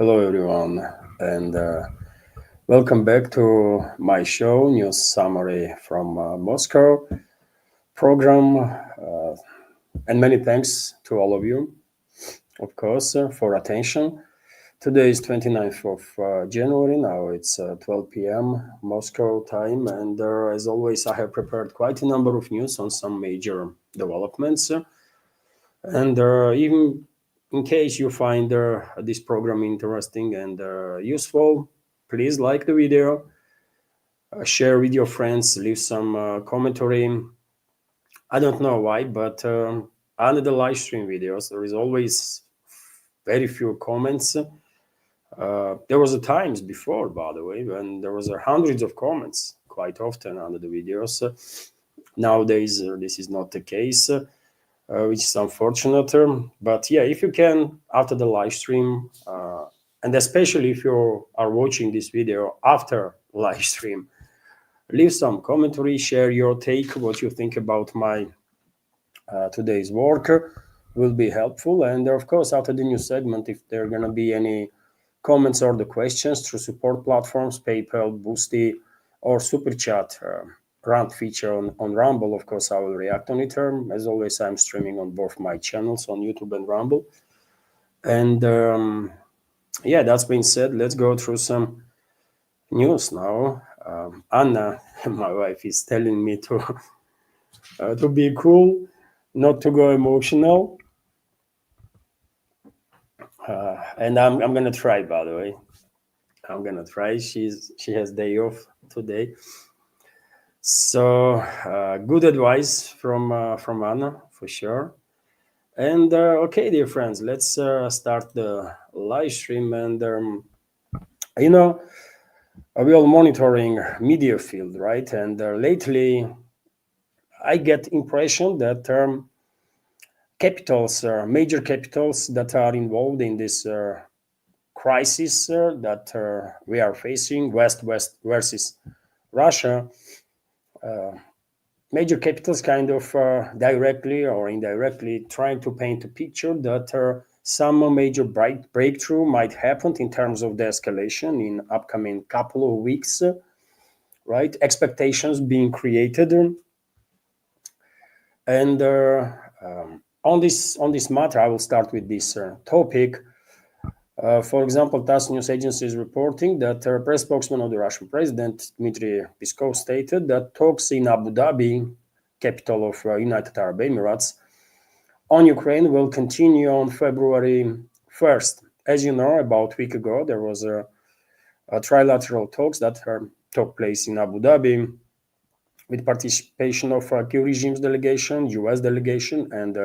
Hello, everyone, and welcome back to my show, News Summary from Moscow program. And many thanks to all of you, of course, for attention. Today is 29th of January. Now it's 12 p.m. Moscow time, and as always, I have prepared quite a number of news on some major developments. And even in case you find this program interesting and useful, please like the video, share with your friends, leave some commentary. I don't know why, but under the live stream videos, there is always very few comments. There was a times before, by the way, when there was hundreds of comments quite often under the videos. Nowadays, this is not the case. Which is unfortunate. But yeah, if you can, after the live stream, and especially if you are watching this video after live stream, leave some commentary, share your take, what you think about my today's work will be helpful. And of course, after the new segment, if there are going to be any comments or the questions through support platforms, PayPal, Boosty, or Super Chat, rant feature on Rumble, of course, I will react on it. As always, I'm streaming on both my channels on YouTube and Rumble. And yeah, that's being said, let's go through some news now. Anna, my wife, is telling me to be cool, not to go emotional. And I'm gonna try, by the way. I'm gonna try. She has day off today. So good advice from Anna for sure. And okay, dear friends, let's start the live stream. And you know, we are monitoring media field, right? And lately, I get impression that capitals, major capitals that are involved in this crisis that we are facing, West versus Russia. Major capitals kind of directly or indirectly trying to paint a picture that some major breakthrough might happen in terms of the escalation in upcoming couple of weeks, right? Expectations being created, and on this matter, I will start with this topic. For example, TASS news agency is reporting that press spokesman of the Russian president, Dmitry Peskov, stated that talks in Abu Dhabi, capital of United Arab Emirates, on Ukraine will continue on February 1st. As you know, about a week ago, there was a trilateral talks that took place in Abu Dhabi with participation of key regimes delegation, US delegation, and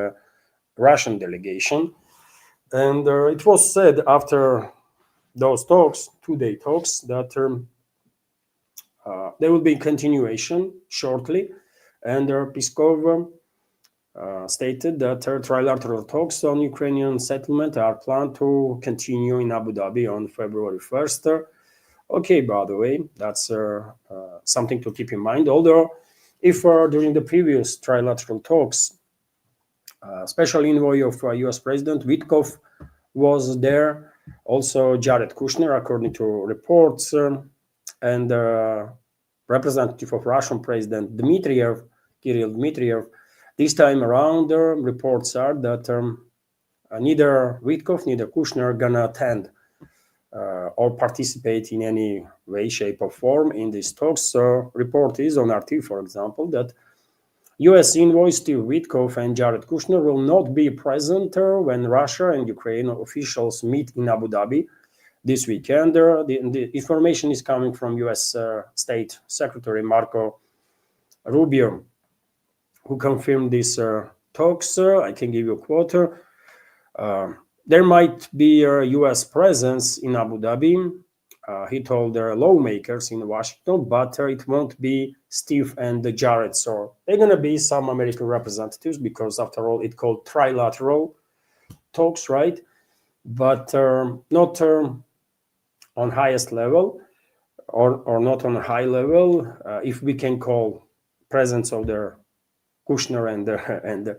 Russian delegation. And it was said after those talks, 2-day talks, that there will be continuation shortly. And Peskov stated that trilateral talks on Ukrainian settlement are planned to continue in Abu Dhabi on February 1st. Okay, by the way, that's something to keep in mind. Although, if during the previous trilateral talks, special envoy of US President Witkoff was there, also Jared Kushner, according to reports, and representative of Russian President Kirill Dmitriev. This time around, reports are that neither Witkoff, neither Kushner are gonna attend or participate in any way, shape, or form in these talks. So, report is on RT, for example, that US envoy Steve Witkoff and Jared Kushner will not be present when Russia and Ukraine officials meet in Abu Dhabi this weekend. The information is coming from US State Secretary Marco Rubio, who confirmed these talks. I can give you a quote. There might be a US presence in Abu Dhabi, he told lawmakers in Washington, but it won't be Steve and Jared. So they're going to be some American representatives because, after all, it's called trilateral talks, right? But not on highest level or not on a high level, if we can call presence of the Kushner and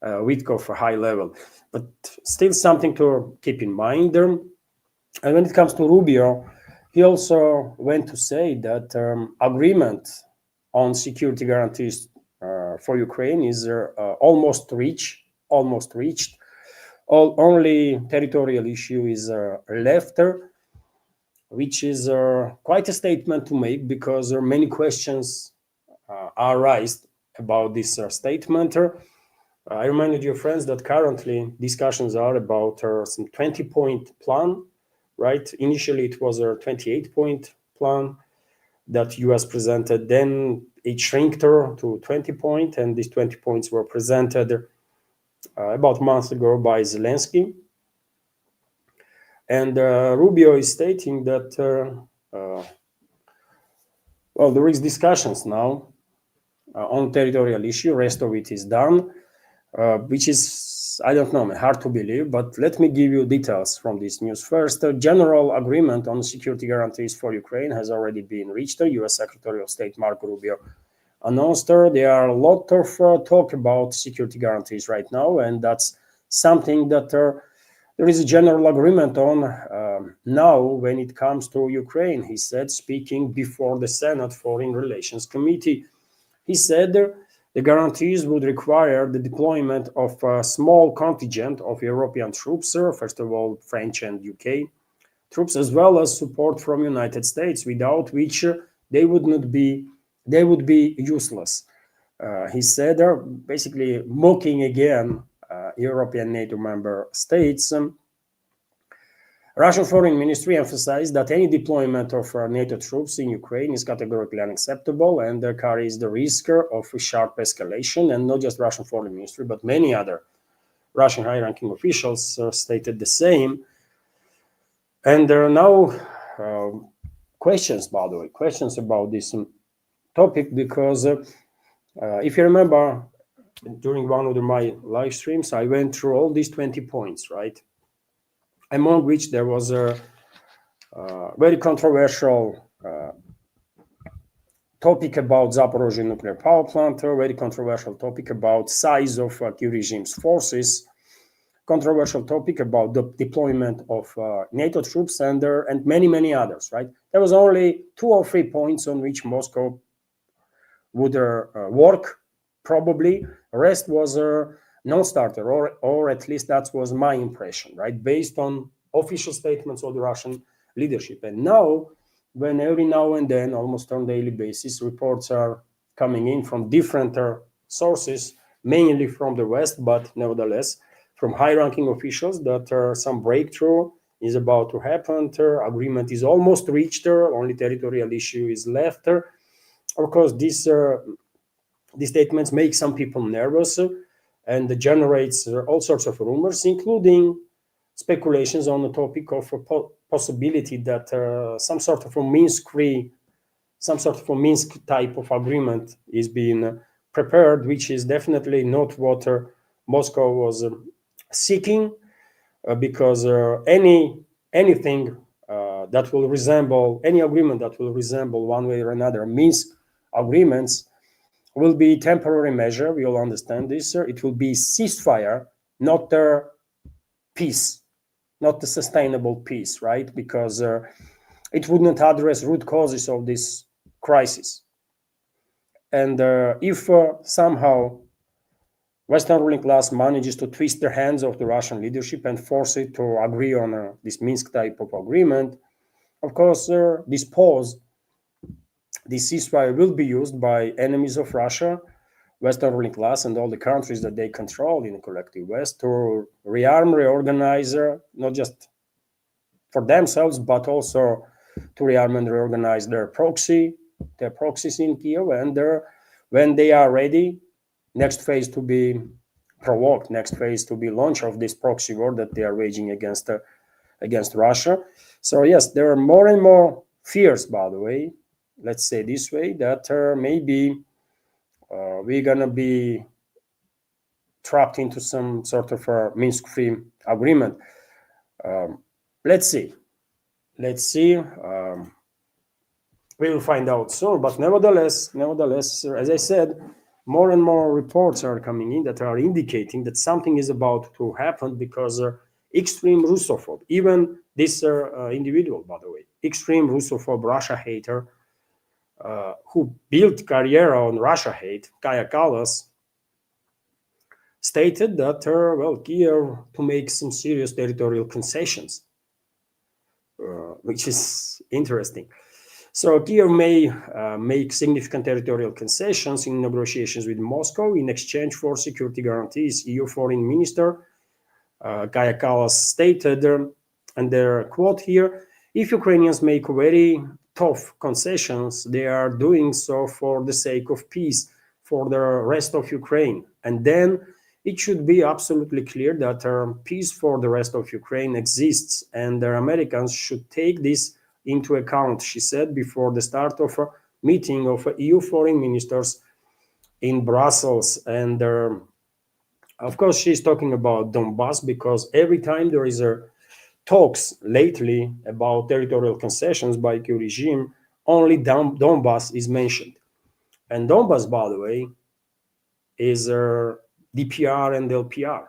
Witkoff a high level. But still something to keep in mind. And when it comes to Rubio, he also went to say that agreement on security guarantees for Ukraine is almost reached. Almost reached. Only territorial issue is left, which is quite a statement to make because many questions are raised about this statement. I reminded your friends that currently discussions are about some 20-point plan, right? Initially, it was a 28-point plan that US presented. Then it shrinked to 20 points, and these 20 points were presented about a month ago by Zelensky. And Rubio is stating that, well, there is discussions now on territorial issue. Rest of it is done, which is, I don't know, hard to believe. But let me give you details from this news. First, a general agreement on security guarantees for Ukraine has already been reached. US Secretary of State Marco Rubio announced there are a lot of talk about security guarantees right now, and that's something that there is a general agreement on now when it comes to Ukraine, he said, speaking before the Senate Foreign Relations Committee. He said the guarantees would require the deployment of a small contingent of European troops, first of all, French and UK troops, as well as support from United States, without which they would be useless. He said, basically mocking again European NATO member states. Russian Foreign Ministry emphasized that any deployment of NATO troops in Ukraine is categorically unacceptable and carries the risk of a sharp escalation. And not just Russian Foreign Ministry, but many other Russian high-ranking officials stated the same. And there are now questions, by the way, questions about this topic, because if you remember, during one of my live streams, I went through all these 20 points, right? Among which there was a very controversial topic about Zaporozhye nuclear power plant, a very controversial topic about size of Kyiv regime's forces, controversial topic about the deployment of NATO troops, and many, many others, right? There was only 2 or 3 points on which Moscow would work, probably. The rest was non-starter, or at least that was my impression, right? Based on official statements of the Russian leadership. And now, when every now and then, almost on a daily basis, reports are coming in from different sources, mainly from the West, but nevertheless, from high-ranking officials, that some breakthrough is about to happen, agreement is almost reached, only territorial issue is left. Of course, these statements make some people nervous and generates all sorts of rumors, including speculations on the topic of a possibility that some sort of a Minsk type of agreement is being prepared, which is definitely not what Moscow was seeking, because anything that will resemble, any agreement that will resemble one way or another Minsk agreements will be temporary measure. We all understand this. It will be ceasefire, not peace, not the sustainable peace, right? Because it would not address root causes of this crisis. And if somehow Western ruling class manages to twist the hands of the Russian leadership and force it to agree on this Minsk type of agreement, of course, this pause, this ceasefire will be used by enemies of Russia, Western ruling class, and all the countries that they control in the collective West to rearm, reorganize, not just for themselves, but also to rearm and reorganize their proxies in Kiev. And when they are ready, next phase to be provoked, next phase to be launched of this proxy war that they are waging against Russia. So yes, there are more and more fears, by the way, let's say this way, that maybe we're gonna be trapped into some sort of a Minsk-free agreement. Let's see. We will find out soon. But nevertheless, as I said, more and more reports are coming in that are indicating that something is about to happen, because extreme Russophobe, even This individual, by the way, extreme Russophobe Russia hater, who built career on Russia hate, Kaya Kallas, stated that, well, Kiev to make some serious territorial concessions, which is interesting. So Kiev may make significant territorial concessions in negotiations with Moscow in exchange for security guarantees. EU Foreign Minister Kaya Kallas stated, and their quote here, if Ukrainians make very tough concessions, they are doing so for the sake of peace for the rest of Ukraine. And then it should be absolutely clear that peace for the rest of Ukraine exists, and the Americans should take this into account, she said, before the start of a meeting of EU foreign ministers in Brussels. And of course, she's talking about Donbass, because every time there is a talks lately about territorial concessions by Kyiv regime, only Donbass is mentioned. And Donbass, by the way, is DPR and LPR,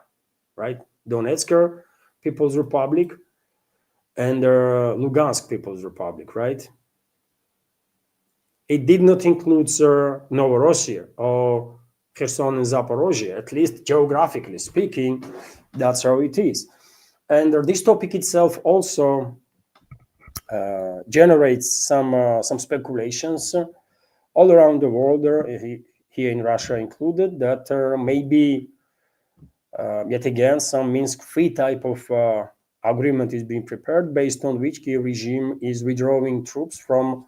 right? Donetsk People's Republic and Lugansk People's Republic, right? It did not include Novorossiya or Kherson and Zaporozhye, at least geographically speaking, that's how it is. And this topic itself also generates some speculations all around the world, here in Russia included, that maybe yet again some Minsk-free type of agreement is being prepared, based on which Kyiv regime is withdrawing troops from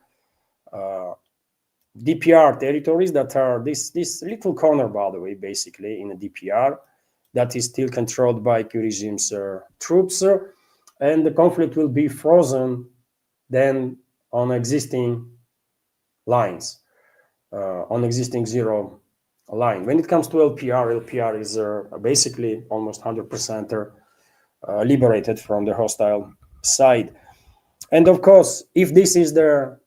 DPR territories that are this little corner, by the way, basically in the DPR, that is still controlled by Kyiv regime's troops, and the conflict will be frozen then on existing lines, on existing zero line. When it comes to LPR is basically almost 100% liberated from the hostile side. And of course, if this is the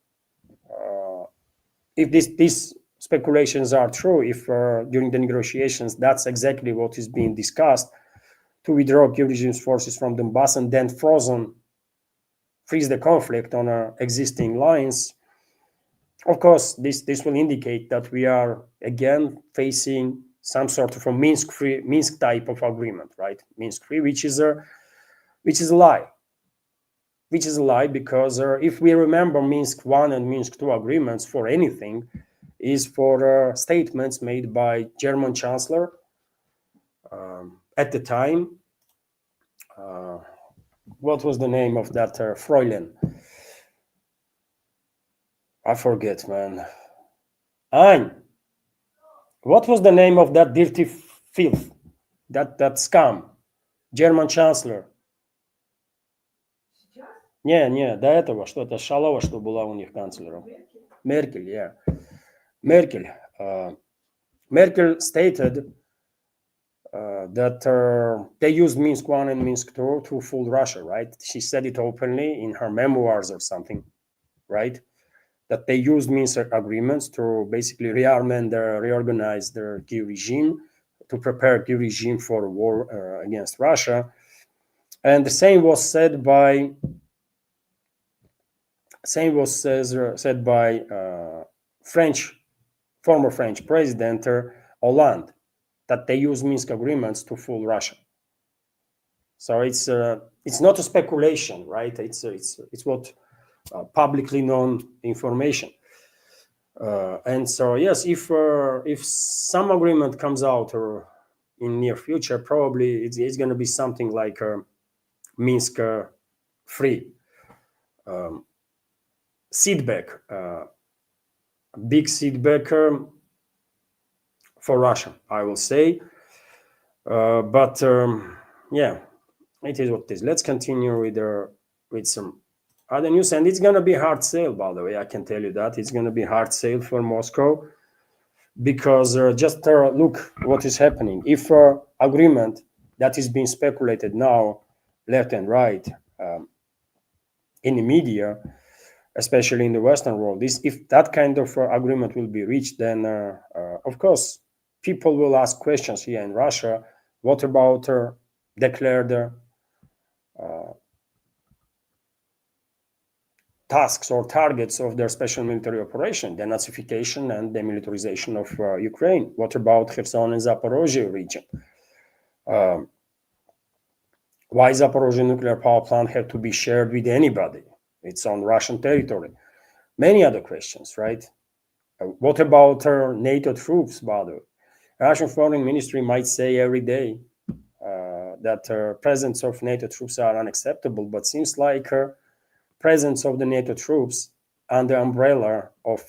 if these speculations are true, if during the negotiations that's exactly what is being discussed, to withdraw Kyiv regime's forces from Donbass and then freeze the conflict on existing lines, of course, this will indicate that we are again facing some sort of a Minsk type of agreement, right? Minsk-free, which is a lie. Which is a lie, because if we remember Minsk 1 and Minsk 2 agreements for anything, is for statements made by German Chancellor at the time. What was the name of that Fräulein? I forget, man. What was the name of that dirty filth, that scum, German Chancellor? Не, до этого что-то шалава, что была у них канцлером. Меркель, yeah. Merkel stated that they used Minsk 1 and Minsk 2 to fool Russia, right? She said it openly in her memoirs or something, right? That they used Minsk agreements to basically rearm and reorganize the Kyiv regime, to prepare Kyiv regime for a war against Russia. And the same was said by former French President Hollande, that they use Minsk agreements to fool Russia. So it's not a speculation, right? It's what publicly known information. And so yes, if some agreement comes out or in near future, probably it's going to be something like Minsk free. Setback, big setback for Russia, I will say. But yeah, it is what it is. Let's continue with some other news, and it's going to be hard sale, by the way. I can tell you that it's going to be hard sale for Moscow, because just look what is happening. If agreement that is being speculated now left and right in the media, especially in the Western world, if that kind of agreement will be reached, then of course people will ask questions here in Russia. What about declared tasks or targets of their special military operation, denazification and demilitarization of Ukraine. What about Kherson and Zaporozhye region? Why Zaporozhye nuclear power plant have to be shared with anybody? It's on Russian territory. Many other questions, right? What about NATO troops, by the way? Russian foreign ministry might say every day that presence of NATO troops are unacceptable, but seems like presence of the NATO troops under umbrella of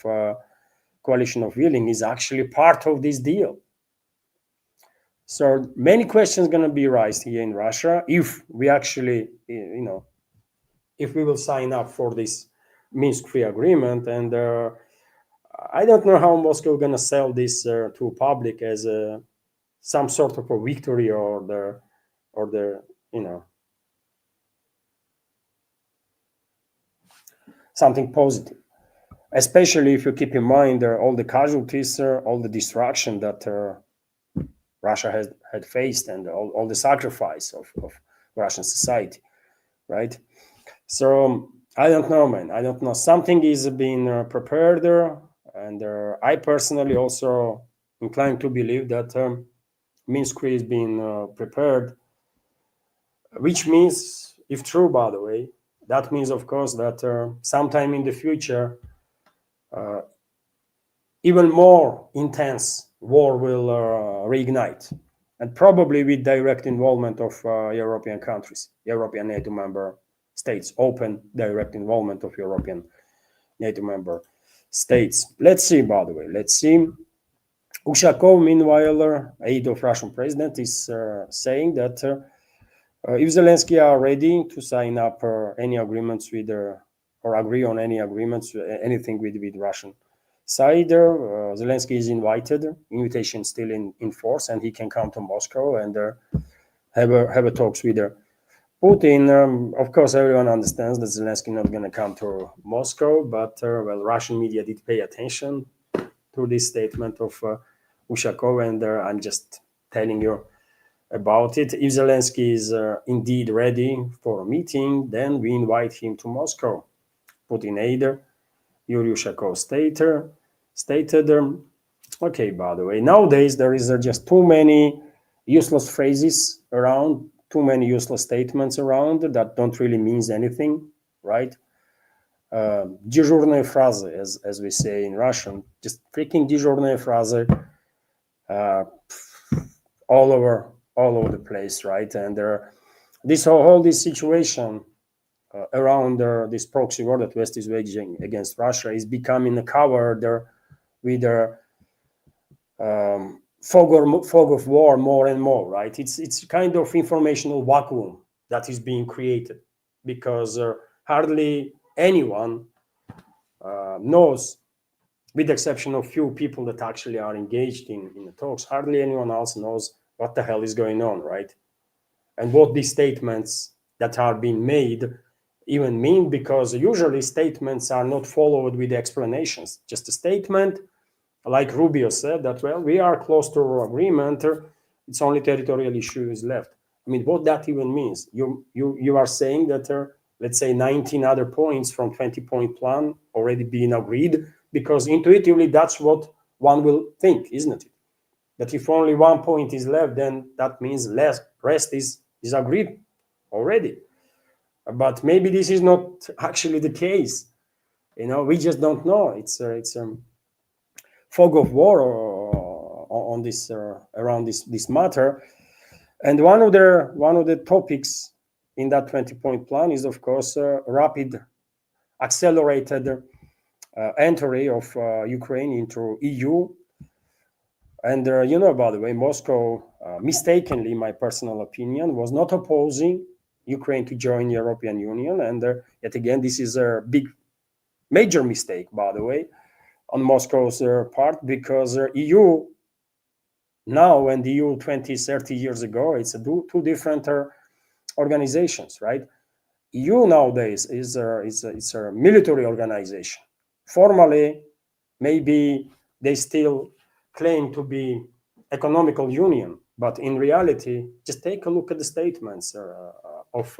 coalition of willing is actually part of this deal. So many questions going to be raised here in Russia if we actually, if we will sign up for this Minsk free agreement. And I don't know how Moscow is going to sell this to public as some sort of a victory or the something positive, especially if you keep in mind all the casualties, all the destruction that Russia had faced and all the sacrifice of Russian society, right? So I don't know, man. I don't know. Something is being prepared there, and I personally also inclined to believe that Minsk is being prepared, which means, if true, by the way, that means, of course, that sometime in the future, even more intense war will reignite, and probably with direct involvement of European countries, European NATO member states, open direct involvement of European NATO member states. Let's see, by the way, let's see. Ushakov, meanwhile, aide of Russian president, is saying that if Zelensky are ready to sign up any agreements with, or agree on any agreements, anything with Russian side, Zelensky is invited. Invitation still in force, and he can come to Moscow and have a talks with Putin. Of course, everyone understands that Zelensky not going to come to Moscow, but well, Russian media did pay attention to this statement of Ushakov, and I'm just telling you about it. If Zelensky is indeed ready for a meeting, then we invite him to Moscow. Putin aide Yuri Ushakov stated, okay, by the way, nowadays there is just too many useless phrases around, too many useless statements around that don't really mean anything, right? Дежурные фразы, as we say in Russian, just freaking дежурные фразы all over the place, right? And this whole situation around this proxy war that West is waging against Russia is becoming covered with a fog of war more and more, right? It's kind of informational vacuum that is being created because hardly anyone knows, with the exception of few people that actually are engaged in the talks, hardly anyone else knows what the hell is going on, right? And what these statements that are being made even mean, because usually statements are not followed with explanations. Just a statement, like Rubio said, that, well, we are close to agreement, it's only territorial issues left. I mean, what that even means? You are saying that, let's say, 19 other points from 20-point plan already being agreed, because intuitively that's what one will think, isn't it? That if only one point is left, then that means rest is agreed already. But maybe this is not actually the case. We just don't know. It's fog of war on this around this matter. And one of the topics in that 20-point plan is, of course, rapid, accelerated entry of Ukraine into EU. And by the way, Moscow, mistakenly, in my personal opinion, was not opposing Ukraine to join the European Union. And yet again, this is a major mistake, by the way, on Moscow's part, because EU now and the EU 20, 30 years ago, it's two different organizations, right? EU nowadays is a military organization. Formally, maybe they still claim to be economical union, but in reality, just take a look at the statements of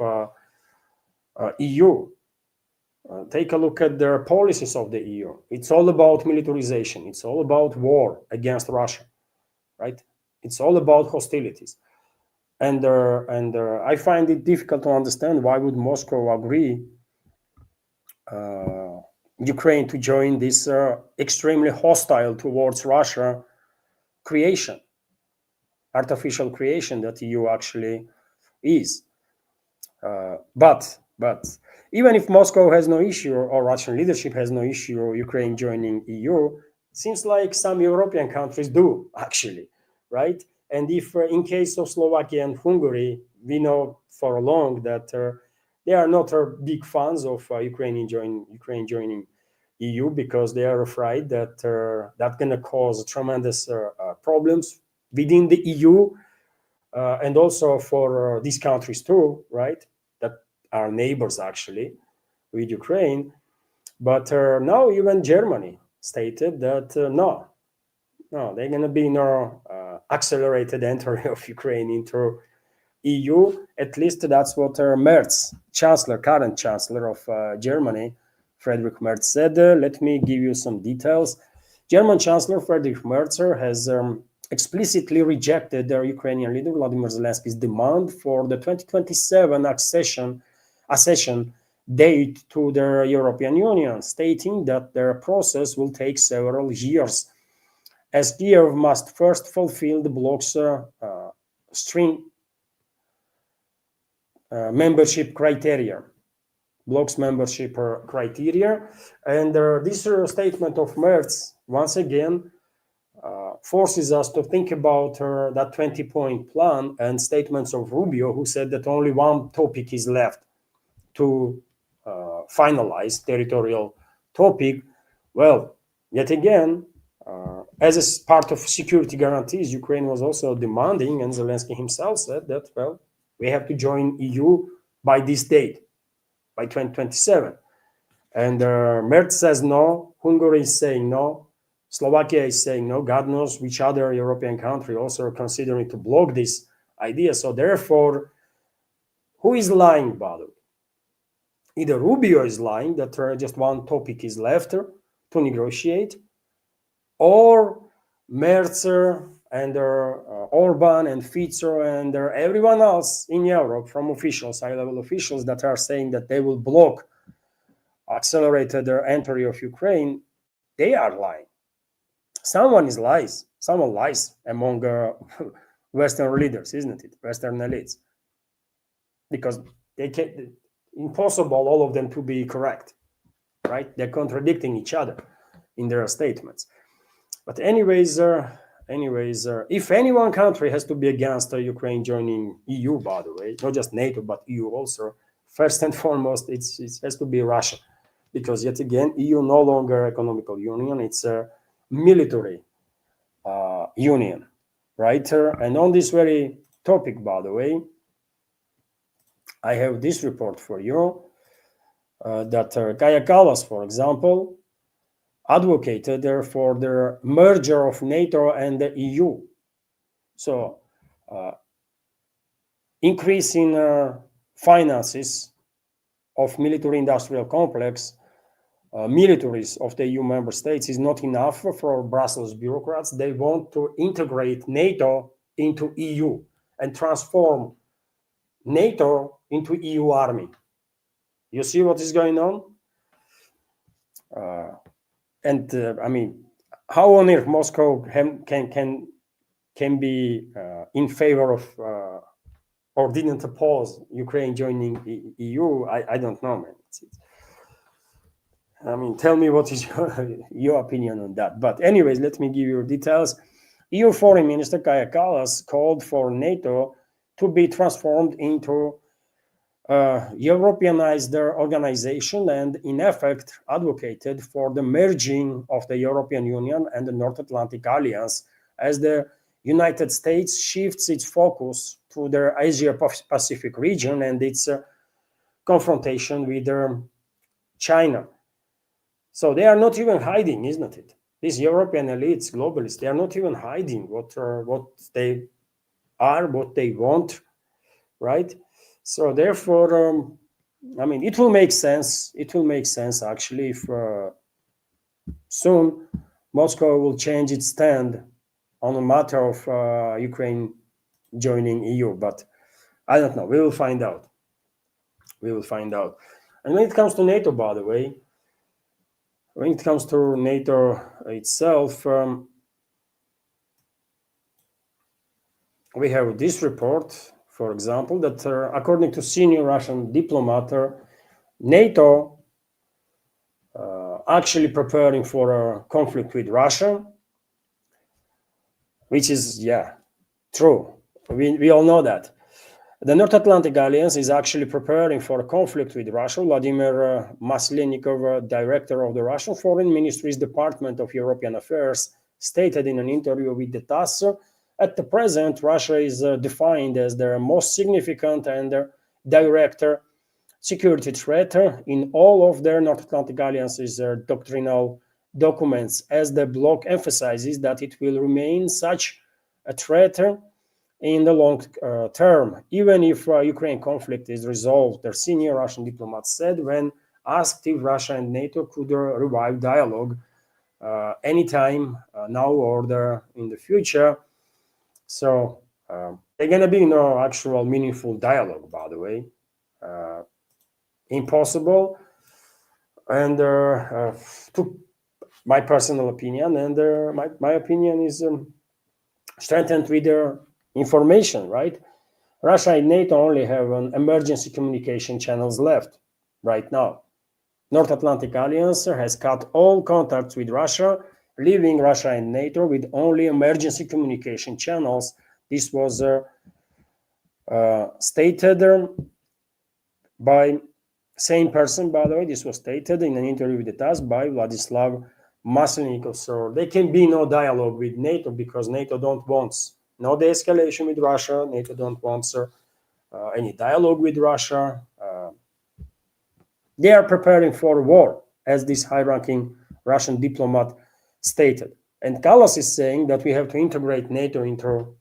EU. Take a look at the policies of the EU. It's all about militarization. It's all about war against Russia, right? It's all about hostilities. And I find it difficult to understand why would Moscow agree Ukraine to join this extremely hostile towards Russia creation, artificial creation that EU actually is. But even if Moscow has no issue or Russian leadership has no issue Ukraine joining EU, seems like some European countries do actually, right? And if in case of Slovakia and Hungary, we know for long that they are not big fans of Ukraine joining EU because they are afraid that that's going to cause tremendous problems within the EU and also for these countries too, right? That are neighbors actually with Ukraine. But now even Germany stated that no, they're going to be no accelerated entry of Ukraine into EU. At least that's what Merz, current chancellor of Germany, Friedrich Merz said. Let me give you some details. German Chancellor Friedrich Merz has explicitly rejected the Ukrainian leader Vladimir Zelensky's demand for the 2027 accession date to the European Union, stating that their process will take several years, as Kiev must first fulfill the bloc's membership criteria. Bloc's membership criteria. And this statement of Merz, once again, forces us to think about that 20-point plan and statements of Rubio, who said that only one topic is left to finalize, territorial topic. Well, yet again, as a part of security guarantees, Ukraine was also demanding, and Zelensky himself said that, well, we have to join EU by this date, by 2027. And Merz says no, Hungary is saying no, Slovakia is saying no, God knows which other European country also are considering to block this idea. So therefore, who is lying about it? Either Rubio is lying that just one topic is left to negotiate, or Merz and Orban and Fico and everyone else in Europe, from officials, high-level officials, that are saying that they will block accelerated entry of Ukraine, they are lying. Someone lies among Western leaders, isn't it? Western elites, because they can't, impossible all of them to be correct, right? They're contradicting each other in their statements. But anyways, if any one country has to be against Ukraine joining EU, by the way, not just NATO but EU also, first and foremost, it has to be Russia, because yet again, EU no longer economical union; it's a military union, right? And on this very topic, by the way, I have this report for you that Kaja Kallas, for example, advocated for the merger of NATO and the EU. So increasing finances of military-industrial complex, militaries of the EU member states is not enough for Brussels bureaucrats. They want to integrate NATO into EU and transform NATO into EU army. You see what is going on? I mean, how on earth Moscow can be in favor of or didn't oppose Ukraine joining EU? I don't know, man. I mean, tell me what is your opinion on that. But anyways, let me give you details. EU Foreign Minister Kaja Kallas called for NATO to be transformed into Europeanized organization, and in effect advocated for the merging of the European Union and the North Atlantic Alliance as the United States shifts its focus to the Asia-Pacific region and its confrontation with China. So they are not even hiding, isn't it? These European elites, globalists, they are not even hiding what they are, what they want, right? So therefore, I mean, it will make sense. It will make sense actually if soon Moscow will change its stand on the matter of Ukraine joining EU. But I don't know. We will find out. We will find out. And when it comes to NATO, by the way, when it comes to NATO itself, we have this report, for example, that according to senior Russian diplomat, NATO actually preparing for a conflict with Russia, which is, yeah, true. We all know that. The North Atlantic Alliance is actually preparing for a conflict with Russia. Vladimir Maslenikov, director of the Russian Foreign Ministry's Department of European Affairs, stated in an interview with the TASS, at the present, Russia is defined as the most significant and direct security threat in all of their North Atlantic Alliance's doctrinal documents, as the bloc emphasizes that it will remain such a threat in the long term, even if Ukraine conflict is resolved, their senior Russian diplomat said when asked if Russia and NATO could revive dialogue anytime now or in the future. So there's going to be no actual meaningful dialogue, by the way. Impossible. And to my personal opinion, and my opinion is strengthened with their information, right? Russia and NATO only have an emergency communication channels left right now. North Atlantic Alliance has cut all contacts with Russia, leaving Russia and NATO with only emergency communication channels. This was stated by same person, by the way. This was stated in an interview with the TASS by Vladislav Maslenikov. So there can be no dialogue with NATO because NATO don't want no de-escalation with Russia. NATO don't want any dialogue with Russia. They are preparing for war, as this high-ranking Russian diplomat stated. And Kallas is saying that we have to integrate NATO into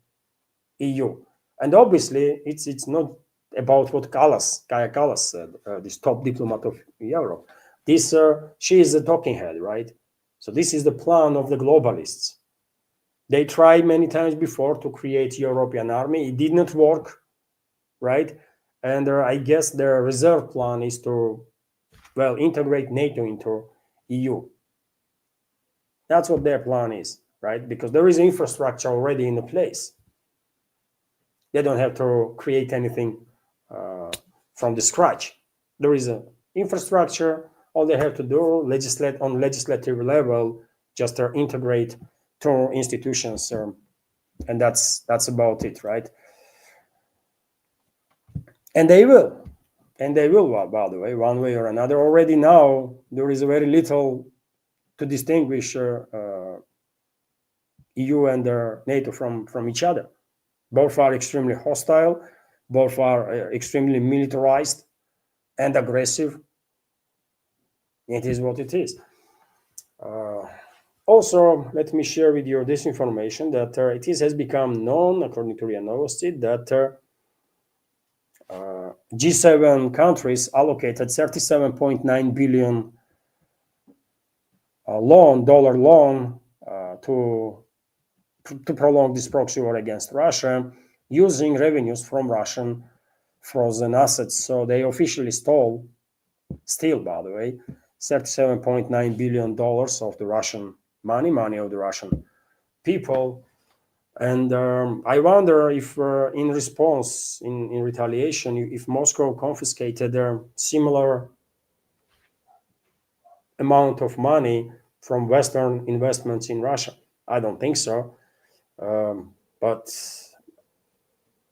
EU. And obviously, it's not about what Kaya Kallas said, this top diplomat of Europe. She is a talking head, right? So this is the plan of the globalists. They tried many times before to create European army. It did not work, right? And I guess their reserve plan is to, well, integrate NATO into EU. That's what their plan is, right? Because there is infrastructure already in place. They don't have to create anything from the scratch. There is an infrastructure. All they have to do, legislate on legislative level, just integrate two institutions, and that's about it, right? And they will, by the way, one way or another. Already now, there is very little to distinguish EU and NATO from each other. Both are extremely hostile, both are extremely militarized and aggressive. It is what it is. Also, let me share with you this information that it has become known, according to RIA Novosti, that G7 countries allocated 37.9 billion dollar loan to prolong this proxy war against Russia, using revenues from Russian frozen assets. So they officially still, by the way, $37.9 billion of the Russian money of the Russian people. And I wonder if in response, in retaliation, if Moscow confiscated a similar amount of money from Western investments in Russia. I don't think so. But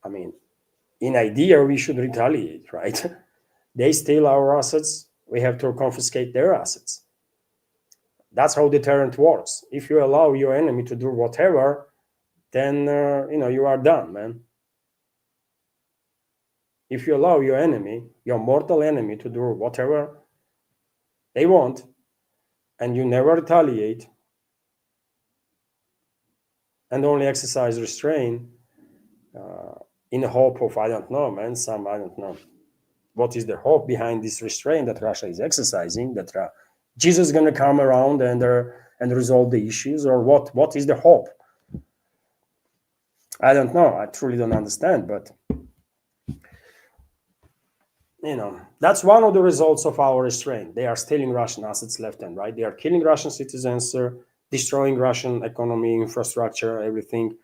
I mean, in idea, we should retaliate, right? They steal our assets. We have to confiscate their assets. That's how deterrent works. If you allow your enemy to do whatever, then you are done, man. If you allow your enemy, your mortal enemy, to do whatever they want, and you never retaliate and only exercise restraint in the hope of, I don't know, what is the hope behind this restraint that Russia is exercising, that Jesus is going to come around and resolve the issues, or what is the hope? I don't know. I truly don't understand, but that's one of the results of our restraint. They are stealing Russian assets left and right. They are killing Russian citizens, destroying Russian economy, infrastructure, everything,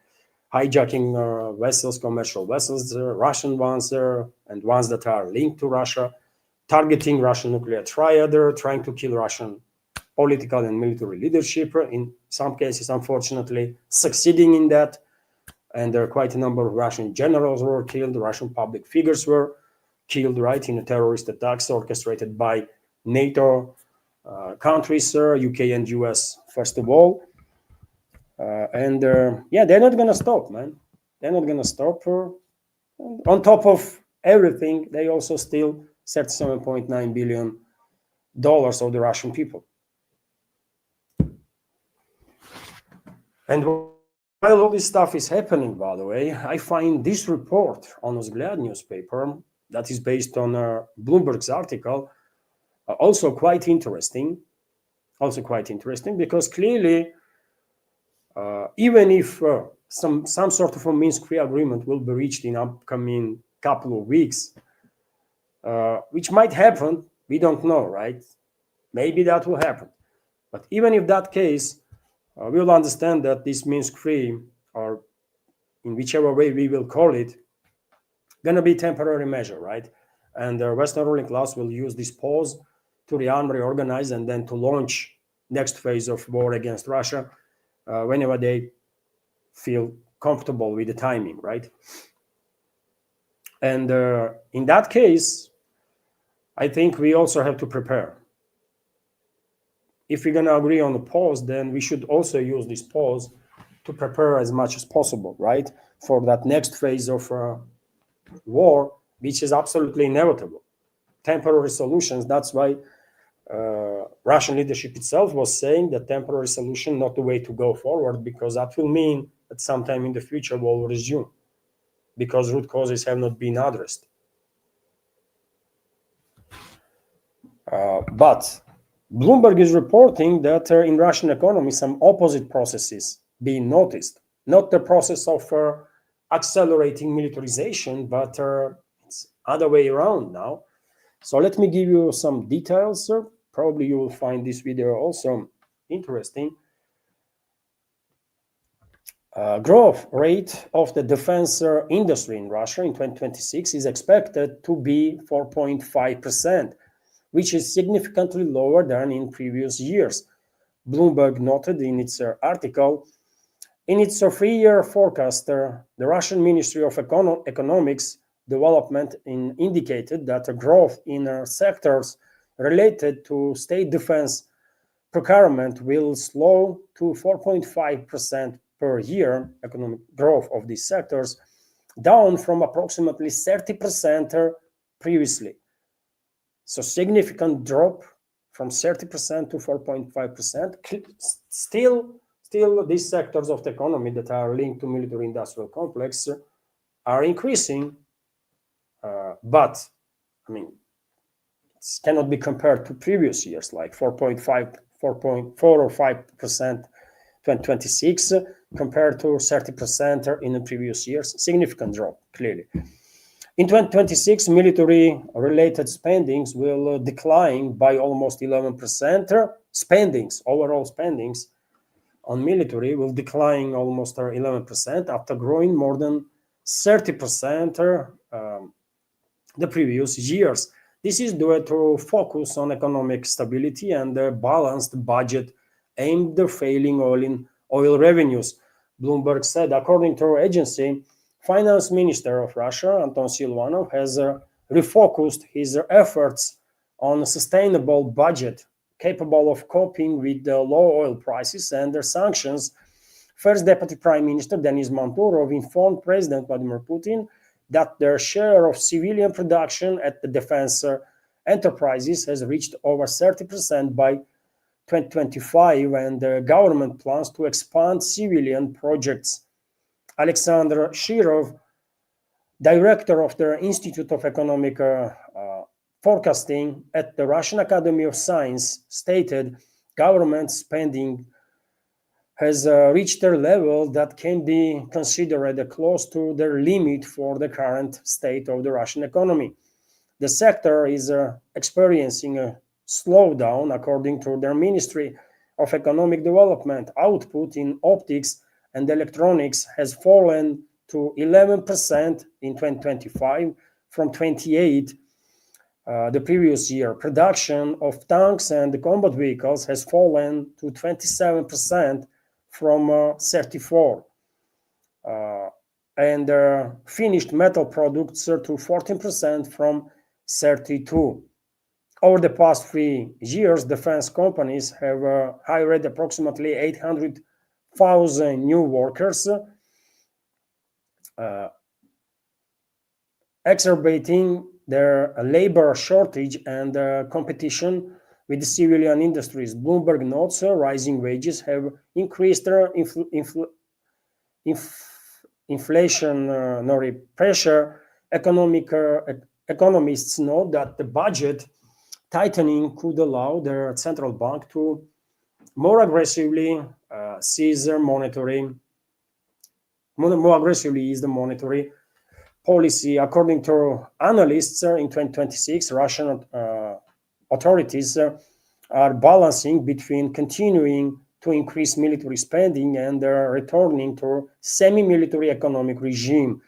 hijacking vessels, commercial vessels, Russian ones, and ones that are linked to Russia, targeting Russian nuclear triad, trying to kill Russian political and military leadership, in some cases, unfortunately, succeeding in that. And there are quite a number of Russian generals were killed, Russian public figures were killed, right, in terrorist attacks orchestrated by NATO countries, UK and US, first of all. They're not going to stop, man. They're not going to stop. On top of everything, they also steal $37.9 billion of the Russian people. And while all this stuff is happening, by the way, I find this report on Vzglyad newspaper that is based on Bloomberg's article also quite interesting. Because clearly, even if some sort of a Minsk-free agreement will be reached in upcoming couple of weeks, which might happen, we don't know, right? Maybe that will happen. But even if that case, we'll understand that this Minsk-free, or in whichever way we will call it, gonna be temporary measure, right? And the Western ruling class will use this pause to rearm, reorganize, and then to launch next phase of war against Russia whenever they feel comfortable with the timing, right? And in that case, I think we also have to prepare. If we're gonna agree on a pause, then we should also use this pause to prepare as much as possible, right? For that next phase of war, which is absolutely inevitable. Temporary solutions, that's why Russian leadership itself was saying that temporary solution not the way to go forward, because that will mean that sometime in the future war will resume, because root causes have not been addressed. But Bloomberg is reporting that in Russian economy, some opposite processes being noticed. Not the process of accelerating militarization, but it's other way around now. So let me give you some details. Probably you will find this video also interesting. Growth rate of the defense industry in Russia in 2026 is expected to be 4.5%, which is significantly lower than in previous years. Bloomberg noted in its article, in its 3-year forecast, the Russian Ministry of Economics Development indicated that the growth in sectors related to state defense procurement will slow to 4.5% per year, economic growth of these sectors, down from approximately 30% previously. So significant drop from 30% to 4.5%. Still, these sectors of the economy that are linked to military-industrial complex are increasing, but I mean, it cannot be compared to previous years, like 4.5, 4.4 or 5% 2026 compared to 30% in the previous years. Significant drop, clearly. In 2026, military-related spendings will decline by almost 11%. Overall spendings on military will decline almost 11% after growing more than 30% the previous years. This is due to focus on economic stability and a balanced budget aimed at failing oil revenues. Bloomberg said, according to our agency, Finance Minister of Russia, Anton Silvanov, has refocused his efforts on a sustainable budget capable of coping with the low oil prices and their sanctions. First Deputy Prime Minister Denis Manturov informed President Vladimir Putin that their share of civilian production at the defense enterprises has reached over 30% by 2025, and the government plans to expand civilian projects. Alexander Shirov, director of the Institute of Economic forecasting at the Russian Academy of Science stated government spending has reached a level that can be considered close to their limit for the current state of the Russian economy. The sector is experiencing a slowdown, according to their Ministry of Economic Development. Output in optics and electronics has fallen to 11% in 2025 from 28 the previous year. Production of tanks and combat vehicles has fallen to 27% from 34, and finished metal products to 14% from 32. Over the past 3 years, defense companies have hired approximately 800,000 new workers, exacerbating their labor shortage and competition with the civilian industries. Bloomberg notes rising wages have increased their inflationary pressure. Economists note that the budget tightening could allow their central bank to more aggressively ease the monetary policy. According to analysts, in 2026, Russian authorities are balancing between continuing to increase military spending and returning to semi-military economic regime.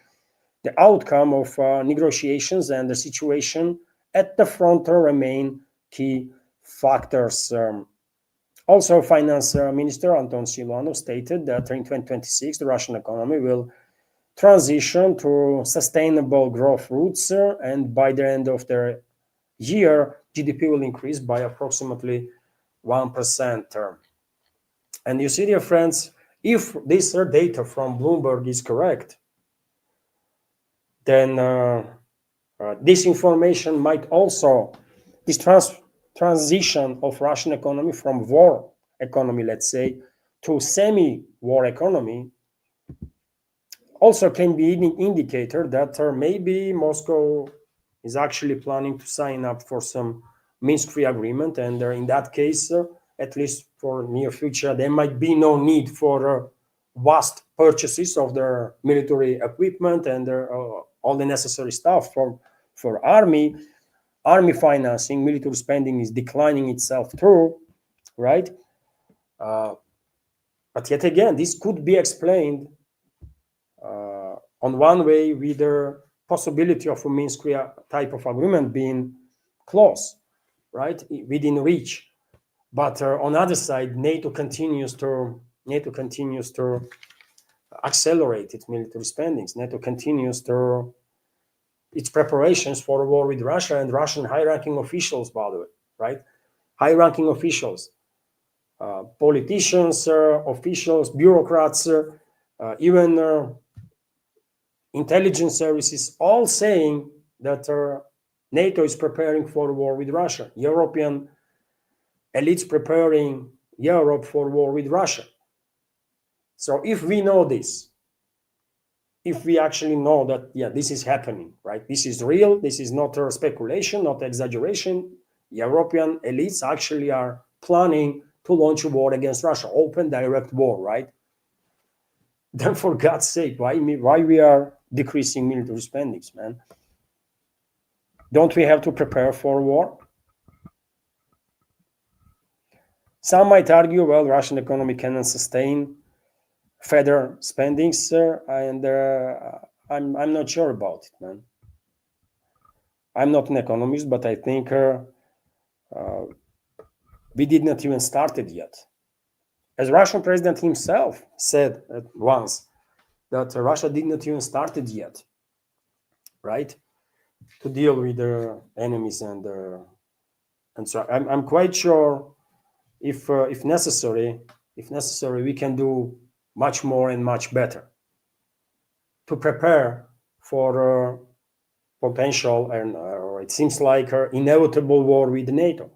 The outcome of negotiations and the situation at the front remain key factors. Also, Finance Minister Anton Siluanov stated that in 2026, the Russian economy will transition to sustainable growth routes, and by the end of the year, GDP will increase by approximately 1%. And you see, dear friends, if this data from Bloomberg is correct, then this information might also, this transition of Russian economy from war economy, let's say, to semi-war economy, also can be an indicator that maybe Moscow is actually planning to sign up for some Minsk free agreement, and in that case, at least for near future, there might be no need for vast purchases of their military equipment and all the necessary stuff for army financing. Military spending is declining itself too, right? But yet again, this could be explained on one way with the possibility of a Minsk type of agreement being close, right, within reach. But on the other side, NATO continues to accelerate its military spendings. NATO continues to its preparations for a war with Russia, and Russian high-ranking officials, by the way, right? High-ranking officials, politicians, officials, bureaucrats, even intelligence services, all saying that NATO is preparing for a war with Russia. European elites preparing Europe for war with Russia. So if we know this, if we actually know that, yeah, this is happening, right? This is real. This is not a speculation, not exaggeration. European elites actually are planning to launch a war against Russia, open direct war, right? Then for God's sake, why we are decreasing military spendings, man? Don't we have to prepare for war? Some might argue, well, Russian economy cannot sustain further spendings, and I'm not sure about it, man. I'm not an economist, but I think we did not even started yet. As Russian president himself said once, that Russia did not even started yet, right, to deal with their enemies, and so I'm quite sure if necessary, we can do much more and much better to prepare for potential and it seems like inevitable war with NATO,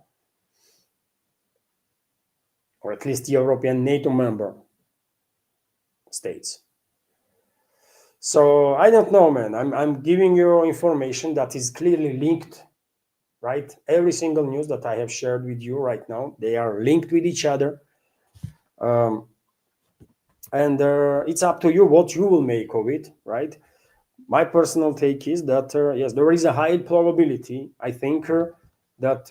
or at least European NATO member states. So I don't know, man. I'm giving you information that is clearly linked right? Every single news that I have shared with you right now, they are linked with each other. And it's up to you what you will make of it, right? My personal take is that, yes, there is a high probability, I think, that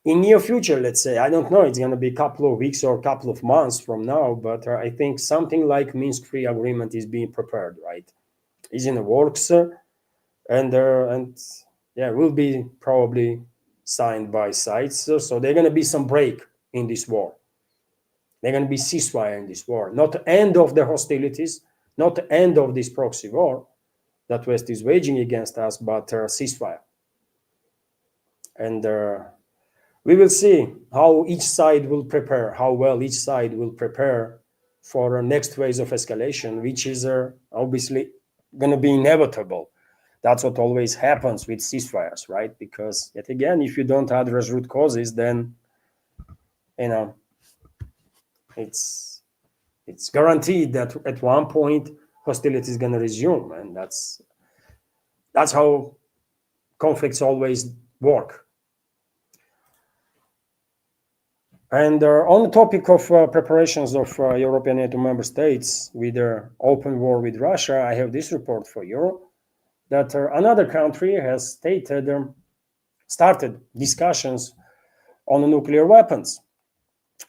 in near future, let's say, I don't know, it's going to be a couple of weeks or a couple of months from now, but I think something like Minsk free agreement is being prepared, right? Is in the works, and yeah, will be probably signed by sides. So there's going to be some break in this war. There's going to be ceasefire in this war, not the end of the hostilities, not the end of this proxy war that West is waging against us, but ceasefire. And we will see how each side will prepare, how well each side will prepare for a next phase of escalation, which is obviously going to be inevitable. That's what always happens with ceasefires, right? Because yet again, if you don't address root causes, then it's guaranteed that at one point hostility is going to resume, and that's how conflicts always work. And on the topic of preparations of European NATO member states with their open war with Russia, I have this report for you that another country has started discussions on nuclear weapons.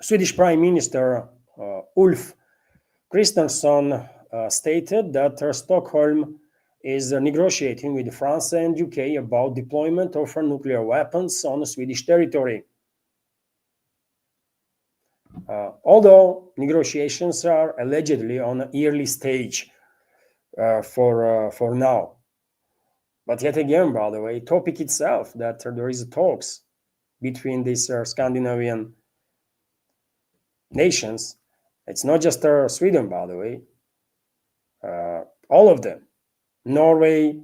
Swedish Prime Minister Ulf Kristersson stated that Stockholm is negotiating with France and UK about deployment of nuclear weapons on Swedish territory. Although negotiations are allegedly on an early stage for now. But yet again, by the way, topic itself that there is talks between these Scandinavian nations. It's not just Sweden, by the way. All of them. Norway,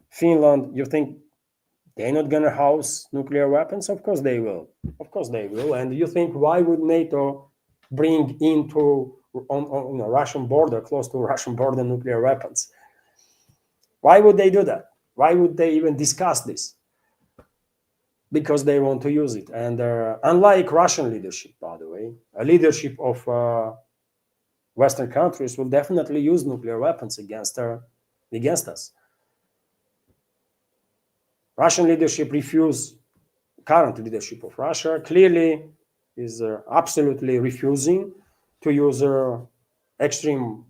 Finland, you think they're not going to house nuclear weapons? Of course they will. Of course they will. And you think, why would NATO bring into on a Russian border, close to Russian border, nuclear weapons? Why would they do that? Why would they even discuss this? Because they want to use it. And unlike Russian leadership, by the way, a leadership of Western countries will definitely use nuclear weapons against us. Russian leadership current leadership of Russia clearly is absolutely refusing to use extreme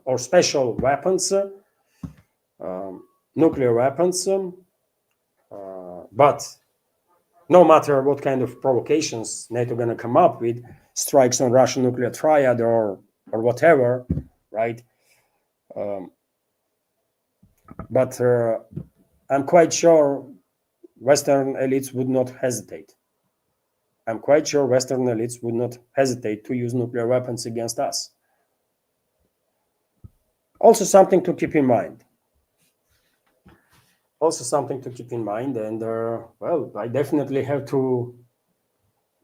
or special weapons, nuclear weapons. But no matter what kind of provocations NATO going to come up with, strikes on Russian nuclear triad or whatever, right? But I'm quite sure Western elites would not hesitate. I'm quite sure Western elites would not hesitate to use nuclear weapons against us. Also something to keep in mind. And well, I definitely have to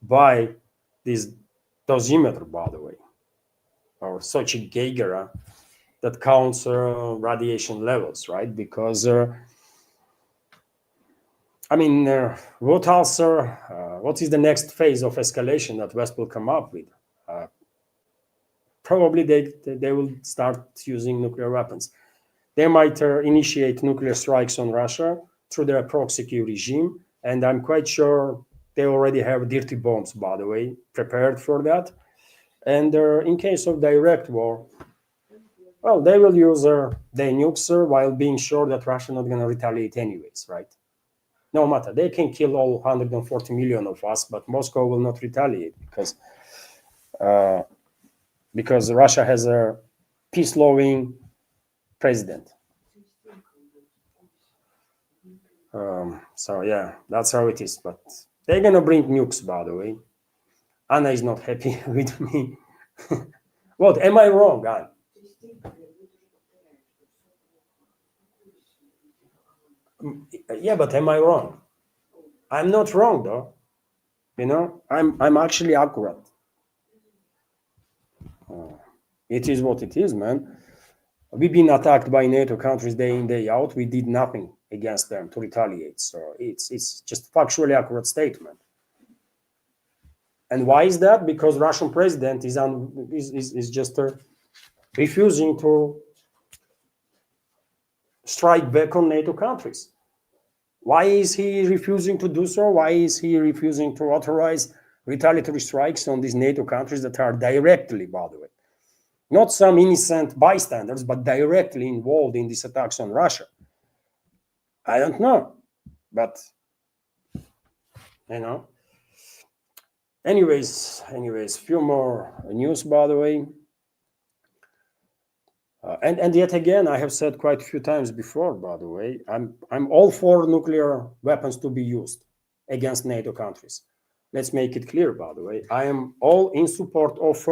buy this dosimeter, by the way, or Sochi Geiger that counts radiation levels, right? Because what is the next phase of escalation that West will come up with? Probably they will start using nuclear weapons. They might initiate nuclear strikes on Russia through their proxy regime, and I'm quite sure they already have dirty bombs, by the way, prepared for that. And in case of direct war, well, they will use their nukes while being sure that Russia not going to retaliate anyways, right? No matter, they can kill all 140 million of us, but Moscow will not retaliate because Russia has a peace-loving president. So yeah, that's how it is. But they're gonna bring nukes, by the way. Anna is not happy with me. What? Am I wrong, Anna? Yeah, but am I wrong? I'm not wrong, though. I'm actually accurate. It is what it is, man. We've been attacked by NATO countries day in, day out. We did nothing against them to retaliate. So it's just factually accurate statement. And why is that? Because Russian president is just refusing to strike back on NATO countries. Why is he refusing to do so? Why is he refusing to authorize retaliatory strikes on these NATO countries that are directly, by the way, not some innocent bystanders, but directly involved in these attacks on Russia? I don't know, but you know. Anyways, few more news, by the way. And yet again, I have said quite a few times before, by the way, I'm all for nuclear weapons to be used against NATO countries. Let's make it clear, by the way. I am all in support of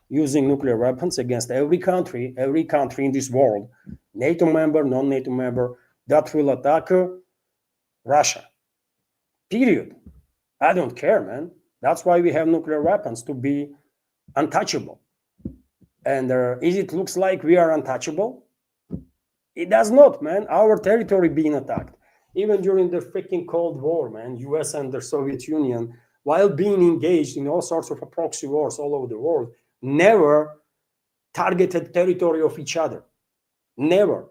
using nuclear weapons against every country in this world, NATO member, non-NATO member, that will attack Russia. Period. I don't care, man. That's why we have nuclear weapons, to be untouchable. And it looks like we are untouchable? It does not, man. Our territory being attacked. Even during the freaking Cold War, man, US and the Soviet Union, while being engaged in all sorts of proxy wars all over the world, never targeted territory of each other. Never.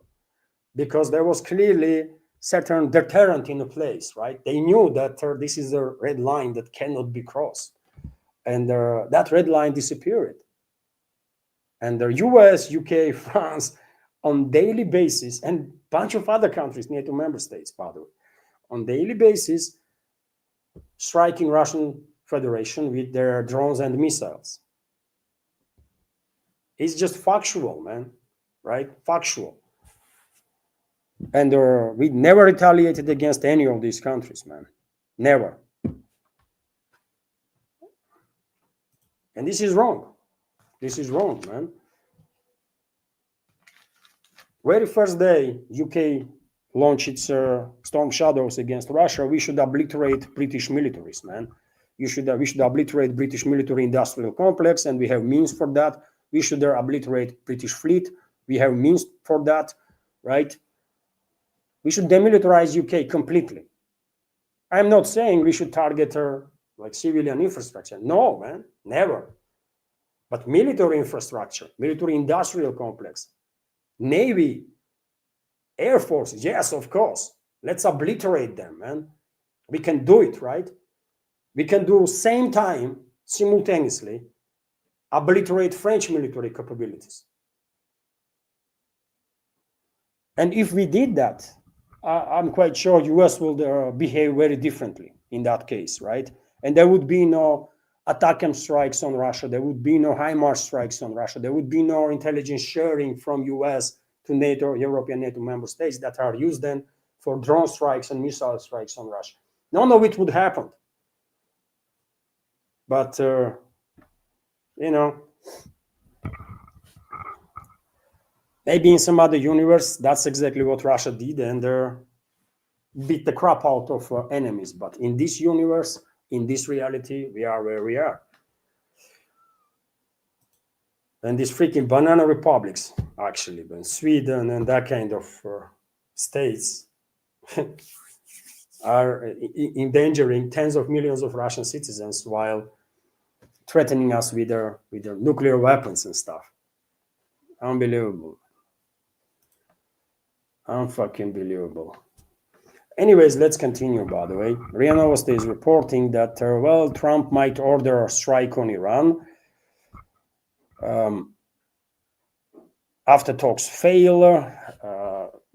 Because there was clearly certain deterrent in place, right? They knew that this is a red line that cannot be crossed. And that red line disappeared. And the US, UK, France, on daily basis, and a bunch of other countries, NATO member states, by the way, on daily basis, striking Russian Federation with their drones and missiles. It's just factual, man, right? Factual. And we never retaliated against any of these countries, man. Never. And this is wrong. This is wrong, man. Very first day UK launched its Storm Shadows against Russia, we should obliterate British militaries, man. We should obliterate British military industrial complex, and we have means for that. We should obliterate British fleet. We have means for that, right? We should demilitarize UK completely. I'm not saying we should target like civilian infrastructure. No, man, never. But military infrastructure, military industrial complex, Navy, Air Forces, yes, of course. Let's obliterate them, man. We can do it, right? We can do same time, simultaneously, obliterate French military capabilities. And if we did that, I'm quite sure US will behave very differently in that case, right? And there would be no attack and strikes on Russia. There would be no HIMARS strikes on Russia. There would be no intelligence sharing from US to NATO, European NATO member states that are used then for drone strikes and missile strikes on Russia. None of it would happen. But, you know, maybe in some other universe, that's exactly what Russia did, and beat the crap out of enemies. But in this universe, in this reality, we are where we are. And these freaking banana republics, actually, but Sweden and that kind of states are endangering tens of millions of Russian citizens while threatening us with their nuclear weapons and stuff. Unbelievable. Unfucking believable. Anyways, let's continue, by the way. RIA Novosti is reporting that, well, Trump might order a strike on Iran. After talks fail,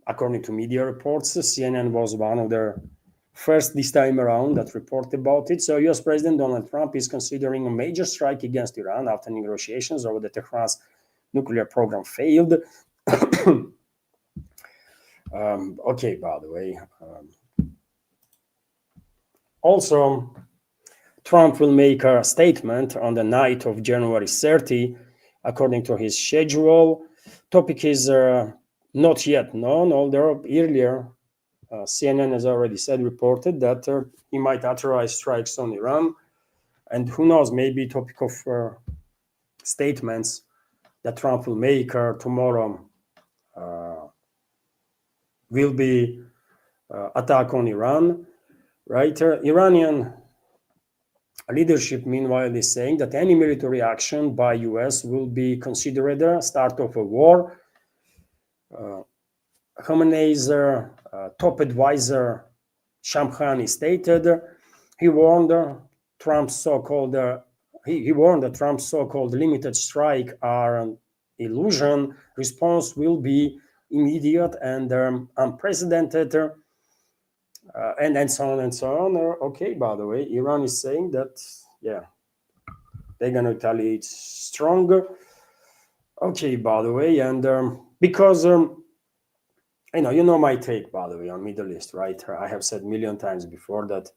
according to media reports, CNN was one of the first this time around that reported about it. So US President Donald Trump is considering a major strike against Iran after negotiations over the Tehran's nuclear program failed. Okay, by the way. Also, Trump will make a statement on the night of January 30, according to his schedule. Topic is not yet known, although earlier CNN has already reported that he might authorize strikes on Iran. And who knows, maybe topic of statements that Trump will make tomorrow will be attack on Iran, right? Iranian leadership, meanwhile, is saying that any military action by US will be considered a start of a war. Khamenei's top advisor, Shamkhani, stated he warned Trump's so-called he warned that Trump's so-called limited strike are an illusion. Response will be immediate and unprecedented, and so on and so on. Okay, by the way, Iran is saying that, yeah, they're going to retaliate stronger. Okay, by the way, and because you know my take, by the way, on Middle East, right? I have said a million times before that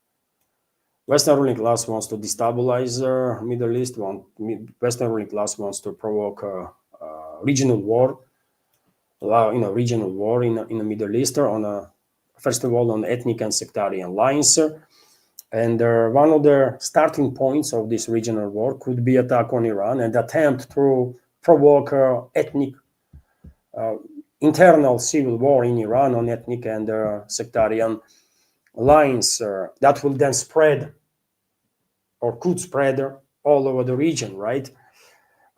Western ruling class wants to destabilize Middle East. Western ruling class wants to provoke a regional war, regional war in the Middle East first of all on ethnic and sectarian lines. And one of the starting points of this regional war could be attack on Iran and attempt to provoke ethnic internal civil war in Iran on ethnic and sectarian lines that will then spread or could spread all over the region, right?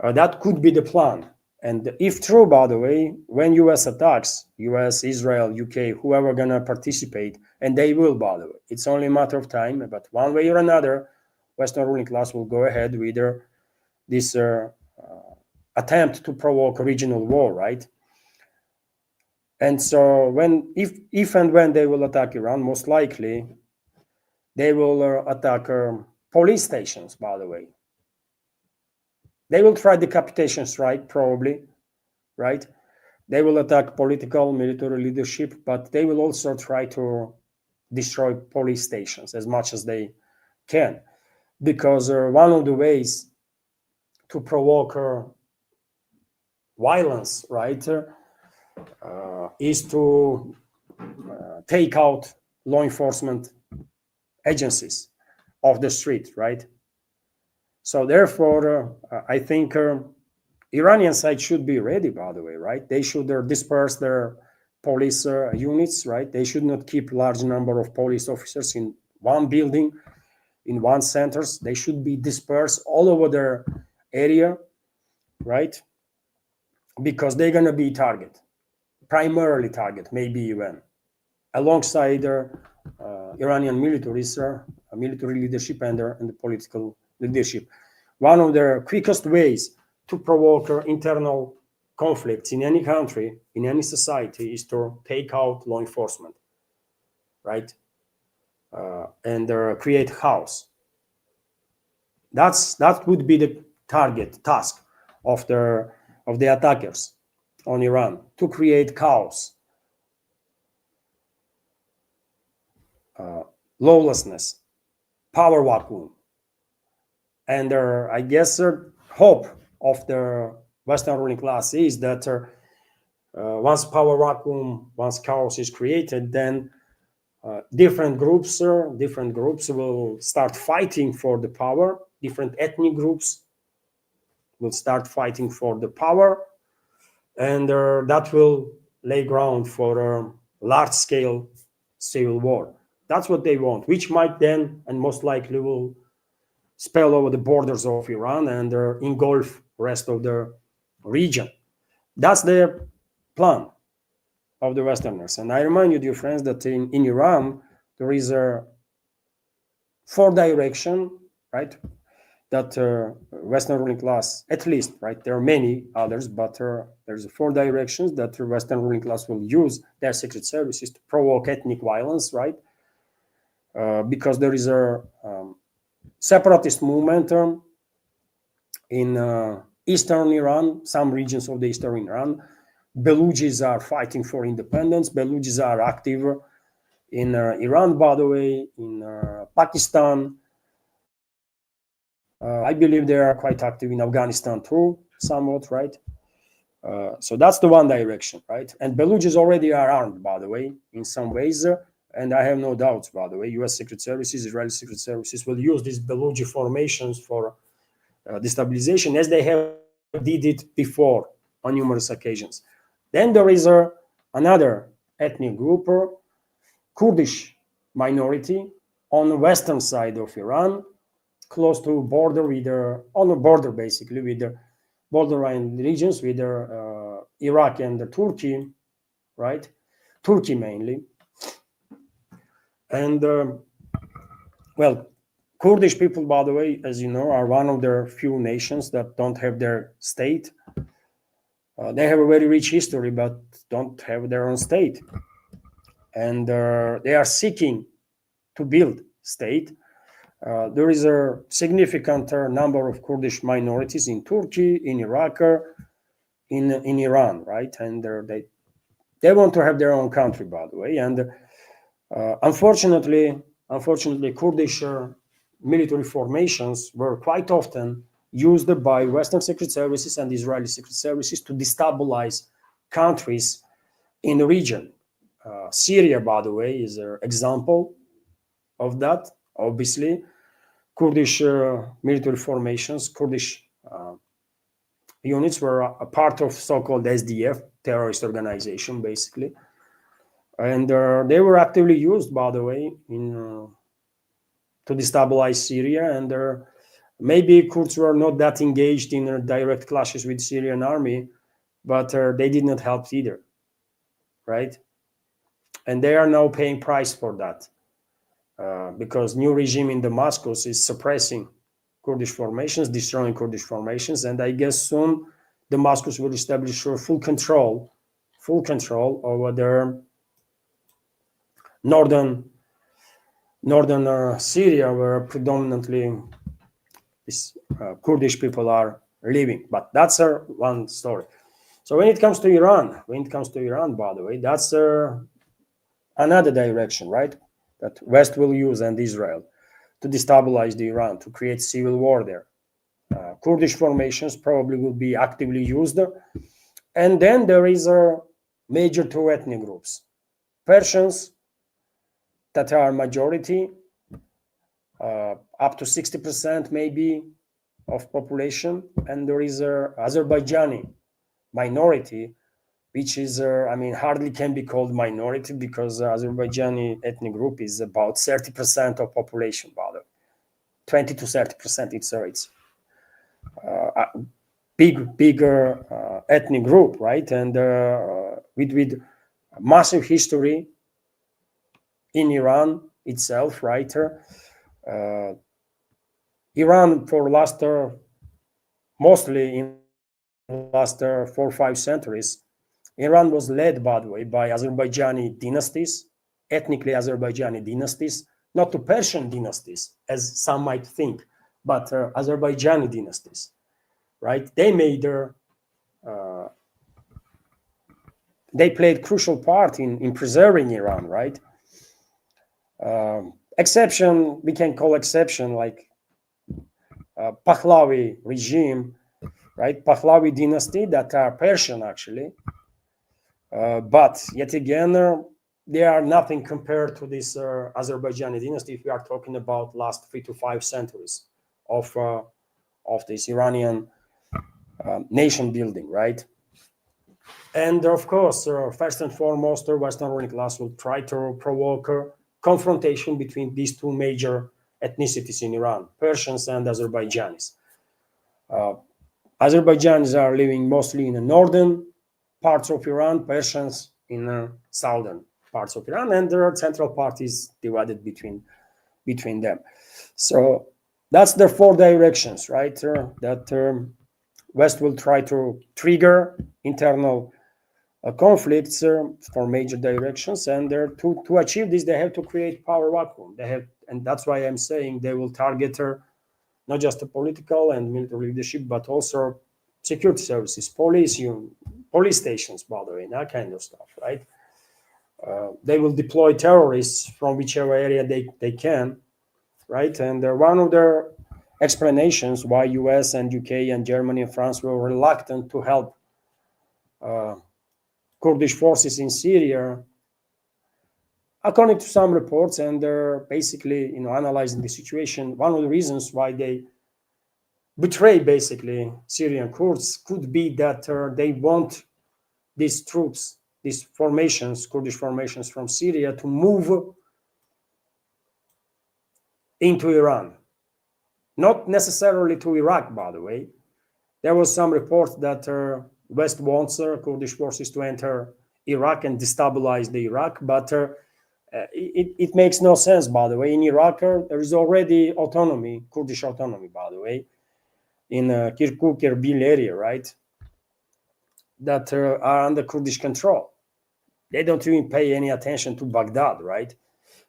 That could be the plan. And if true, by the way, when US attacks, US, Israel, UK, whoever gonna participate, and they will, by the way, it's only a matter of time, but one way or another, Western ruling class will go ahead with this attempt to provoke a regional war, right? And so if and when they will attack Iran, most likely they will attack police stations, by the way. They will try decapitation strike, probably, right? They will attack political, military leadership, but they will also try to destroy police stations as much as they can. Because one of the ways to provoke violence, right, is to take out law enforcement agencies off the street, right? So therefore, I think Iranian side should be ready, by the way, right? They should disperse their police units, right? They should not keep large number of police officers in one building, in one centers. They should be dispersed all over their area, right? Because they're going to be primarily target, maybe even alongside Iranian military leadership and the political leadership. One of the quickest ways to provoke internal conflicts in any country, in any society, is to take out law enforcement, right? And create chaos. That would be the task of the attackers on Iran, to create chaos, lawlessness, power vacuum. And I guess hope of the Western ruling class is that once power vacuum, once chaos is created, then different groups will start fighting for the power. Different ethnic groups will start fighting for the power, and that will lay ground for a large-scale civil war. That's what they want, which might then and most likely will spill over the borders of Iran and engulf the rest of the region. That's their plan of the Westerners. And I remind you, dear friends, that in Iran, there is a 4 direction, right? That Western ruling class, at least, right? There are many others, but there's 4 directions that the Western ruling class will use their secret services to provoke ethnic violence, right? Because there is a separatist movement in eastern Iran, some regions of the eastern Iran. Belujis are fighting for independence. Belujis are active in Iran, by the way, in Pakistan. I believe they are quite active in Afghanistan too, somewhat, right? So that's the one direction, right? And Belujis already are armed, by the way, in some ways. And I have no doubts, by the way, US Secret Services, Israeli Secret Services will use these Beluji formations for destabilization, as they have did it before on numerous occasions. Then there is another ethnic group, Kurdish minority on the western side of Iran, close to border with on the border basically with the borderline regions with Iraq and Turkey, right? Turkey mainly. And well, Kurdish people, by the way, as you know, are one of the few nations that don't have their state. They have a very rich history, but don't have their own state. And they are seeking to build state. There is a significant number of Kurdish minorities in Turkey, in Iraq, in Iran, right? And they want to have their own country, by the way. And unfortunately, Kurdish military formations were quite often used by Western secret services and Israeli secret services to destabilize countries in the region. Syria, by the way, is an example of that. Obviously, Kurdish military formations, Kurdish units were a part of so-called SDF, terrorist organization, basically. And they were actively used, by the way, to destabilize Syria. And maybe Kurds were not that engaged in direct clashes with Syrian army, but they did not help either, right? And they are now paying price for that because new regime in Damascus is suppressing Kurdish formations, destroying Kurdish formations, and I guess soon Damascus will establish full control over their northern Syria, where predominantly these Kurdish people are living. But that's one story. So when it comes to Iran, by the way, that's another direction, right? That West will use, and Israel, to destabilize the Iran, to create civil war there. Kurdish formations probably will be actively used. And then there is major two ethnic groups. Persians, that are majority, up to 60% maybe of population. And there is a Azerbaijani minority, which is, hardly can be called minority because Azerbaijani ethnic group is about 30% of population, about 20 to 30%. It's bigger ethnic group, right? And with massive history in Iran itself, right? Iran for last, mostly in last 4 or 5 centuries, Iran was led, by the way, by Azerbaijani dynasties, ethnically Azerbaijani dynasties, not to Persian dynasties, as some might think, but Azerbaijani dynasties, right? They made they played crucial part in preserving Iran, right? Exception, we can call exception, like Pahlavi regime, right? Pahlavi dynasty that are Persian actually, but yet again, they are nothing compared to this Azerbaijani dynasty. If we are talking about last 3 to 5 centuries of this Iranian nation building, right? And of course, first and foremost, the Western ruling class will try to provoke confrontation between these two major ethnicities in Iran, Persians and Azerbaijanis. Azerbaijanis are living mostly in the northern parts of Iran, Persians in the southern parts of Iran, and their central part is divided between them. So that's the 4 directions, right? That West will try to trigger internal conflicts for major directions, and to achieve this, they have to create power vacuum. And that's why I'm saying they will target not just the political and military leadership, but also security services, police stations, by the way, that kind of stuff, right? They will deploy terrorists from whichever area they can, right? And one of their explanations why US and UK and Germany and France were reluctant to help Kurdish forces in Syria, according to some reports, and they're basically analyzing the situation, one of the reasons why they betray basically Syrian Kurds could be that they want these troops, these formations, Kurdish formations from Syria, to move into Iran. Not necessarily to Iraq, by the way. There was some reports that West wants Kurdish forces to enter Iraq and destabilize the Iraq, but it makes no sense, by the way. In Iraq, there is already autonomy, Kurdish autonomy, by the way, in Kirkuk, Erbil area, right, that are under Kurdish control. They don't even pay any attention to Baghdad, right?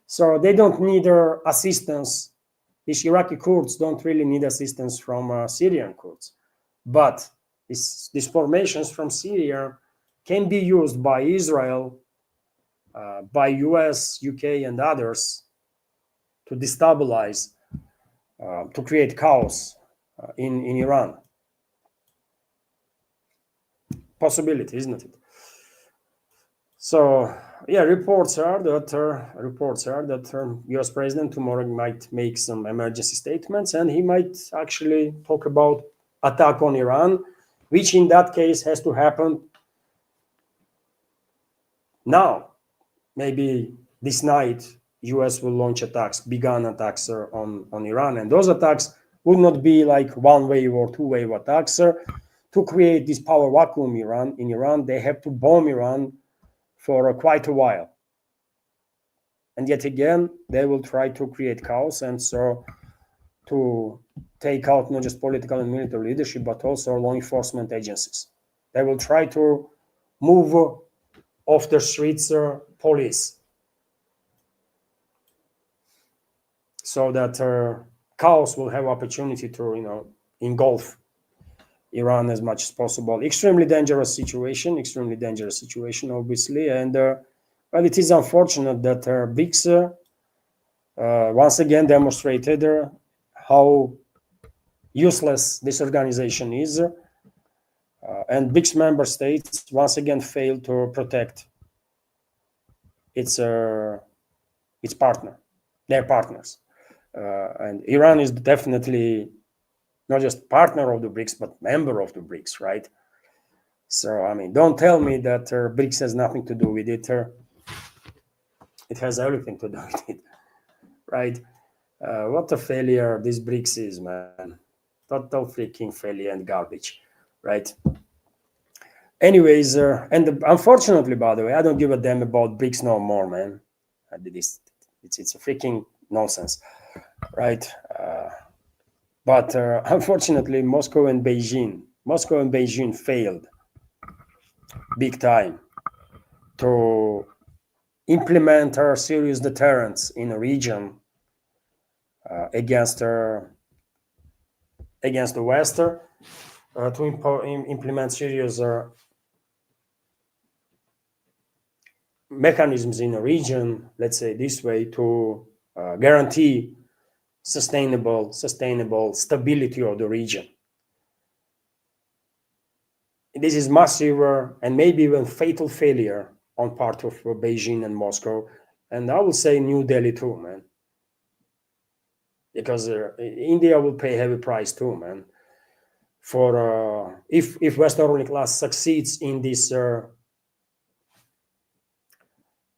So they don't need assistance. These Iraqi Kurds don't really need assistance from Syrian Kurds. But these formations from Syria can be used by Israel, by US, UK, and others to destabilize, to create chaos in Iran. Possibility, isn't it? So yeah, reports are that U.S. President tomorrow might make some emergency statements, and he might actually talk about attack on Iran, which in that case has to happen now. Maybe this night, U.S. will launch attacks, begun attacks on Iran, and those attacks would not be like one-wave or two-wave attacks. To create this power vacuum in Iran, they have to bomb Iran for quite a while. And yet again, they will try to create chaos, and so to take out not just political and military leadership, but also law enforcement agencies. They will try to move off the streets police, so that chaos will have opportunity to, engulf Iran as much as possible. Extremely dangerous situation, obviously. And well, it is unfortunate that BRICS once again demonstrated how useless this organization is. And BRICS member states once again failed to protect its partner, their partners. And Iran is definitely not just partner of the BRICS, but member of the BRICS, right? So, I mean, don't tell me that BRICS has nothing to do with it. It has everything to do with it, right? What a failure this BRICS is, man. Total freaking failure and garbage, right? Anyways, and unfortunately, by the way, I don't give a damn about BRICS no more, man. It's a freaking nonsense, right? But unfortunately, Moscow and Beijing failed big time to implement serious deterrence in a region against the West, to implement serious mechanisms in a region, let's say this way, to guarantee sustainable stability of the region. This is massive and maybe even fatal failure on part of Beijing and Moscow, and I will say New Delhi too, man, because India will pay a heavy price too, man, for if Western ruling class succeeds in this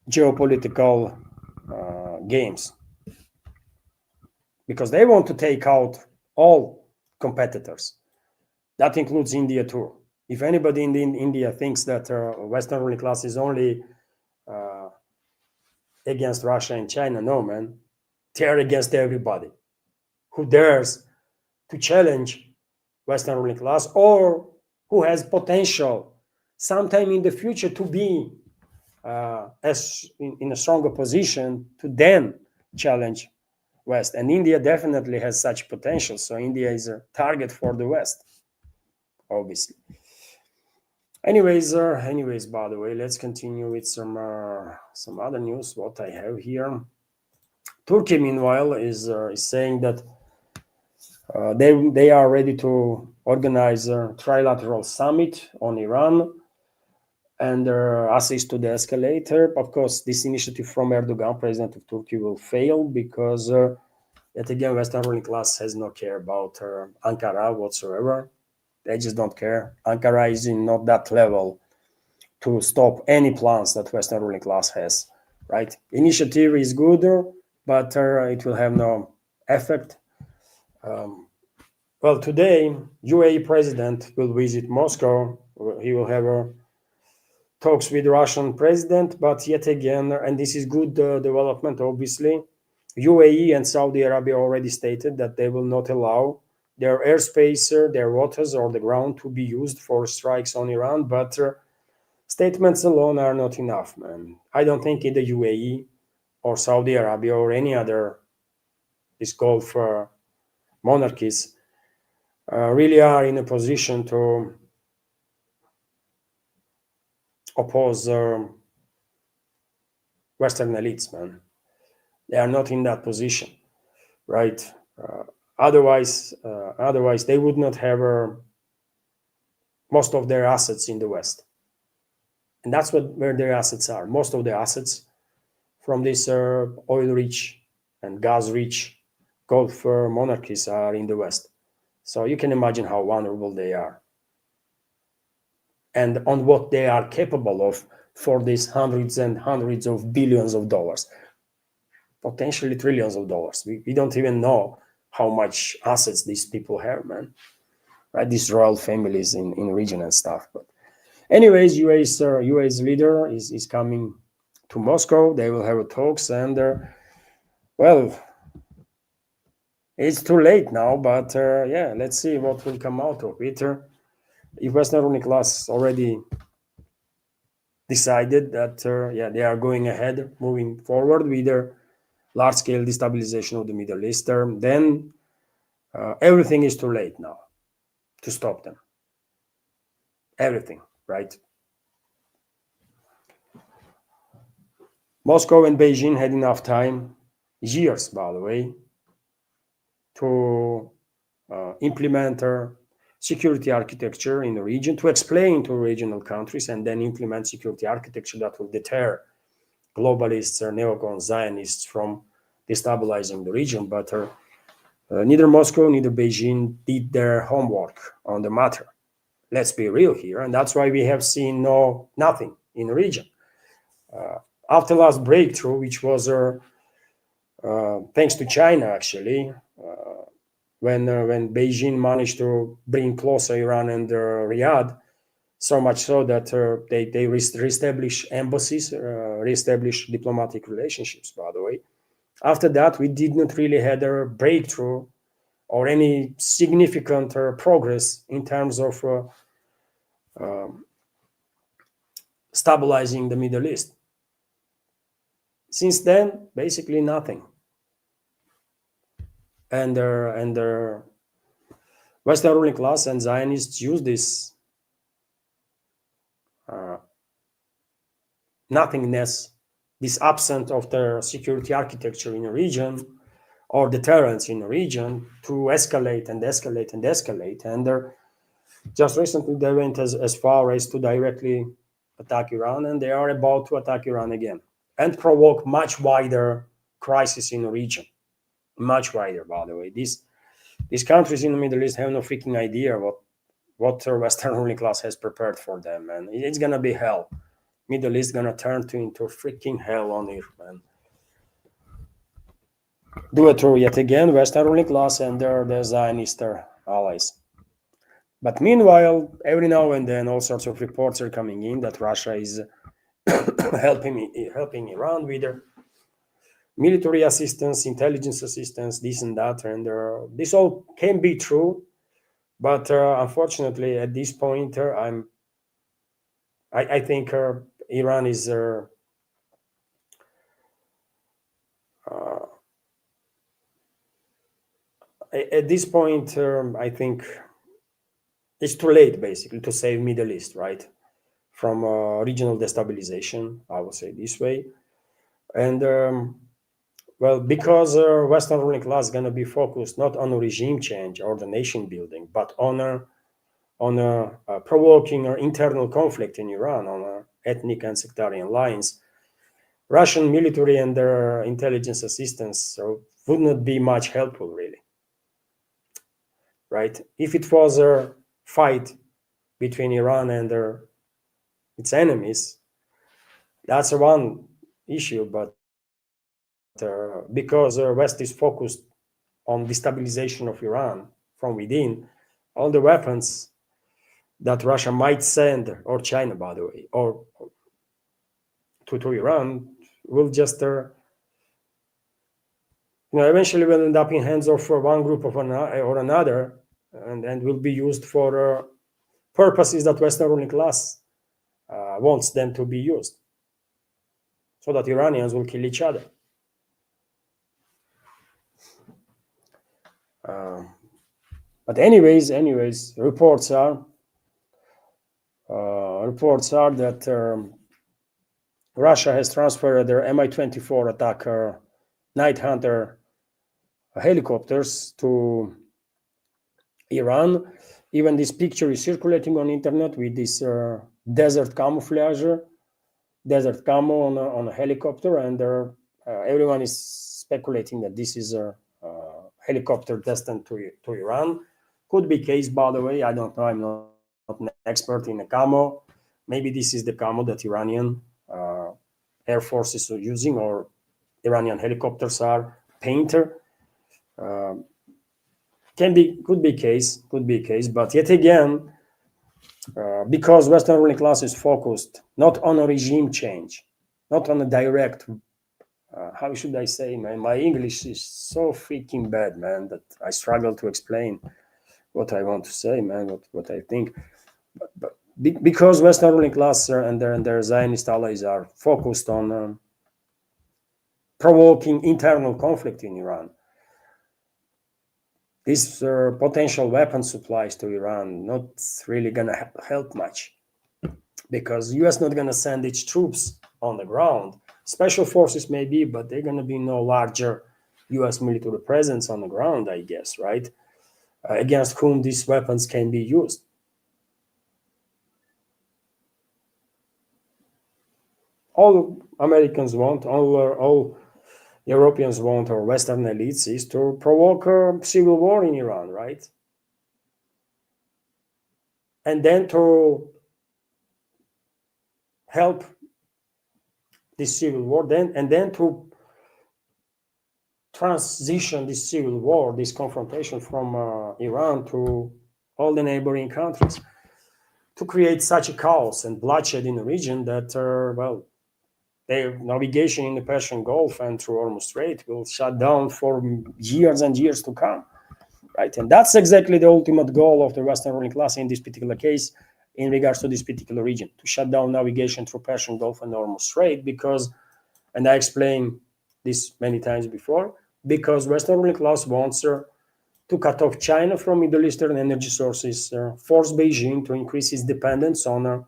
geopolitical games, because they want to take out all competitors. That includes India too. If anybody in India thinks that Western ruling class is only against Russia and China, no, man. They're against everybody who dares to challenge Western ruling class, or who has potential sometime in the future to be in a stronger position to then challenge West. And India definitely has such potential. So India is a target for the West, obviously. Anyways, by the way, let's continue with some other news. What I have here, Turkey, meanwhile, is saying that they are ready to organize a trilateral summit on Iran and assist to the escalator. Of course, this initiative from Erdogan, president of Turkey, will fail because, yet again, Western ruling class has no care about Ankara whatsoever. They just don't care. Ankara is in not that level to stop any plans that Western ruling class has, right? Initiative is good, but it will have no effect. Well, today, UAE president will visit Moscow. He will have talks with Russian president, but yet again, and this is good development, obviously, UAE and Saudi Arabia already stated that they will not allow their airspace, their waters, or the ground to be used for strikes on Iran. But statements alone are not enough, man. I don't think in the UAE or Saudi Arabia or any other these Gulf monarchies really are in a position to oppose Western elites, man. They are not in that position, right? Otherwise, they would not have most of their assets in the West, and that's where their assets are. Most of the assets from these oil-rich and gas-rich Gulf monarchies are in the West. So you can imagine how vulnerable they are, and on what they are capable of for these hundreds and hundreds of billions of dollars, potentially trillions of dollars. We don't even know how much assets these people have, man. Right, these royal families in region and stuff. But anyways, UAE's leader is coming to Moscow. They will have a talks, and well, it's too late now. But yeah, let's see what will come out of it. If Western ruling class already decided that yeah, they are going ahead, moving forward with their large-scale destabilization of the Middle East, then everything is too late now to stop them. Everything, right? Moscow and Beijing had enough time, years, by the way, to implement a security architecture in the region, to explain to regional countries, and then implement security architecture that will deter globalists or neocon Zionists from destabilizing the region. But neither Moscow, neither Beijing did their homework on the matter. Let's be real here, and that's why we have seen nothing in the region. After last breakthrough, which was thanks to China, actually, when Beijing managed to bring closer Iran and Riyadh, so much so that they reestablish embassies, reestablish diplomatic relationships, by the way. After that, we did not really have a breakthrough or any significant progress in terms of stabilizing the Middle East. Since then, basically nothing. And Western ruling class and Zionists use this nothingness, this absence of the security architecture in a region or deterrence in a region to escalate and escalate and escalate. And just recently they went as far as to directly attack Iran, and they are about to attack Iran again and provoke much wider crisis in the region. Much wider, by the way. These countries in the Middle East have no freaking idea what Western ruling class has prepared for them, and it's gonna be hell. Middle East gonna turn into freaking hell on earth, man. Do it to yet again Western ruling class and their Zionist allies. But meanwhile, every now and then, all sorts of reports are coming in that Russia is helping Iran with their military assistance, intelligence assistance, this and that, and this all can be true, but unfortunately, at this point, I think Iran is at this point. I think it's too late, basically, to save Middle East, right, from regional destabilization. I will say this way, and. Well, because Western ruling class is going to be focused not on a regime change or the nation building, but on provoking an internal conflict in Iran on ethnic and sectarian lines. Russian military and their intelligence assistance would not be much helpful, really. Right? If it was a fight between Iran and its enemies. That's one issue, but because West is focused on destabilization of Iran from within, all the weapons that Russia might send, or China, by the way, or to Iran, will just eventually will end up in hands of one group or another, and will be used for purposes that Western ruling class wants them to be used, so that Iranians will kill each other. But anyways, reports are that Russia has transferred their Mi-24 attacker Night Hunter helicopters to Iran. Even this picture is circulating on internet with this desert camouflage, desert camo on a helicopter, and everyone is speculating that this is a helicopter destined to Iran. Could be case, by the way. I don't know. I'm not an expert in the camo. Maybe this is the camo that Iranian Air Force is using, or Iranian helicopters are painted. Could be case. But yet again, because Western ruling class is focused not on a regime change, not on a direct. How should I say, man? My English is so freaking bad, man, that I struggle to explain what I want to say, man, what I think. But because Western ruling class and their Zionist allies are focused on provoking internal conflict in Iran, these potential weapon supplies to Iran not really gonna help much, because U.S. not gonna send its troops on the ground. Special forces maybe, but they're gonna be no larger U.S. military presence on the ground, I guess, right? Against whom these weapons can be used. All Americans want, all Europeans want, or Western elites, is to provoke a civil war in Iran, right? And then to help this civil war, and then to transition this civil war, this confrontation from Iran to all the neighboring countries, to create such a chaos and bloodshed in the region that, their navigation in the Persian Gulf and through Hormuz Strait will shut down for years and years to come, right? And that's exactly the ultimate goal of the Western ruling class in this particular case, in regards to this particular region, to shut down navigation through Persian Gulf and Hormuz Strait, because, and I explained this many times before, because Western ruling class wants to cut off China from Middle Eastern energy sources, force Beijing to increase its dependence on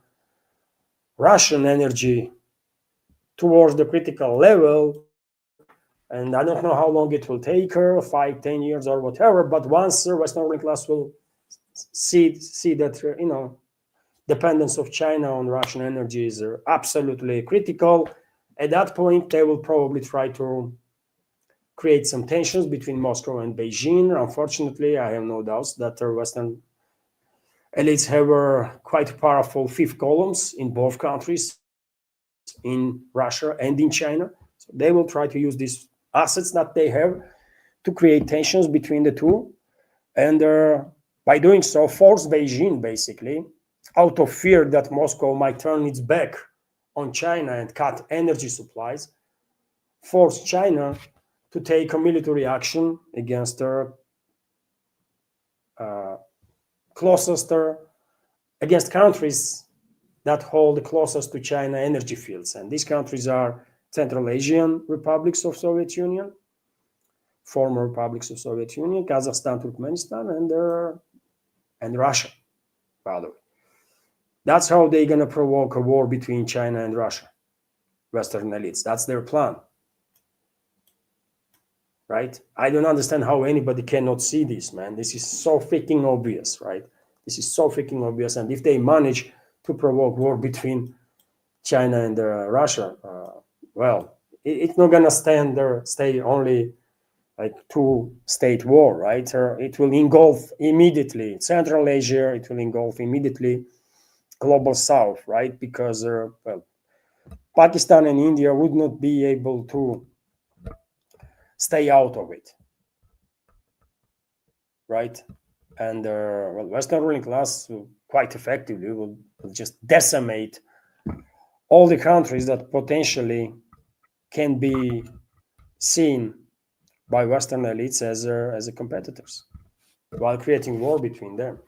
Russian energy towards the critical level. And I don't know how long it will take her, 5-10 years or whatever, but once Western ruling class will see that dependence of China on Russian energy is absolutely critical, at that point they will probably try to create some tensions between Moscow and Beijing. Unfortunately, I have no doubts that Western elites have quite powerful fifth columns in both countries, in Russia and in China. So they will try to use these assets that they have to create tensions between the two, and by doing so, force Beijing, basically, out of fear that Moscow might turn its back on China and cut energy supplies, force China to take a military action against against countries that hold the closest to China energy fields. And these countries are Central Asian republics of Soviet Union, former republics of Soviet Union, Kazakhstan, Turkmenistan, and Russia, by the way. That's how they're going to provoke a war between China and Russia, Western elites. That's their plan, right? I don't understand how anybody cannot see this, man. This is so freaking obvious, right? This is so freaking obvious. And if they manage to provoke war between China and Russia, it's not going to stay only like two-state war, right? It will engulf immediately Central Asia. It will engulf immediately global south, right? Because well, Pakistan and India would not be able to stay out of it, right? And well, Western ruling class quite effectively will just decimate all the countries that potentially can be seen by Western elites as a competitors, while creating war between them.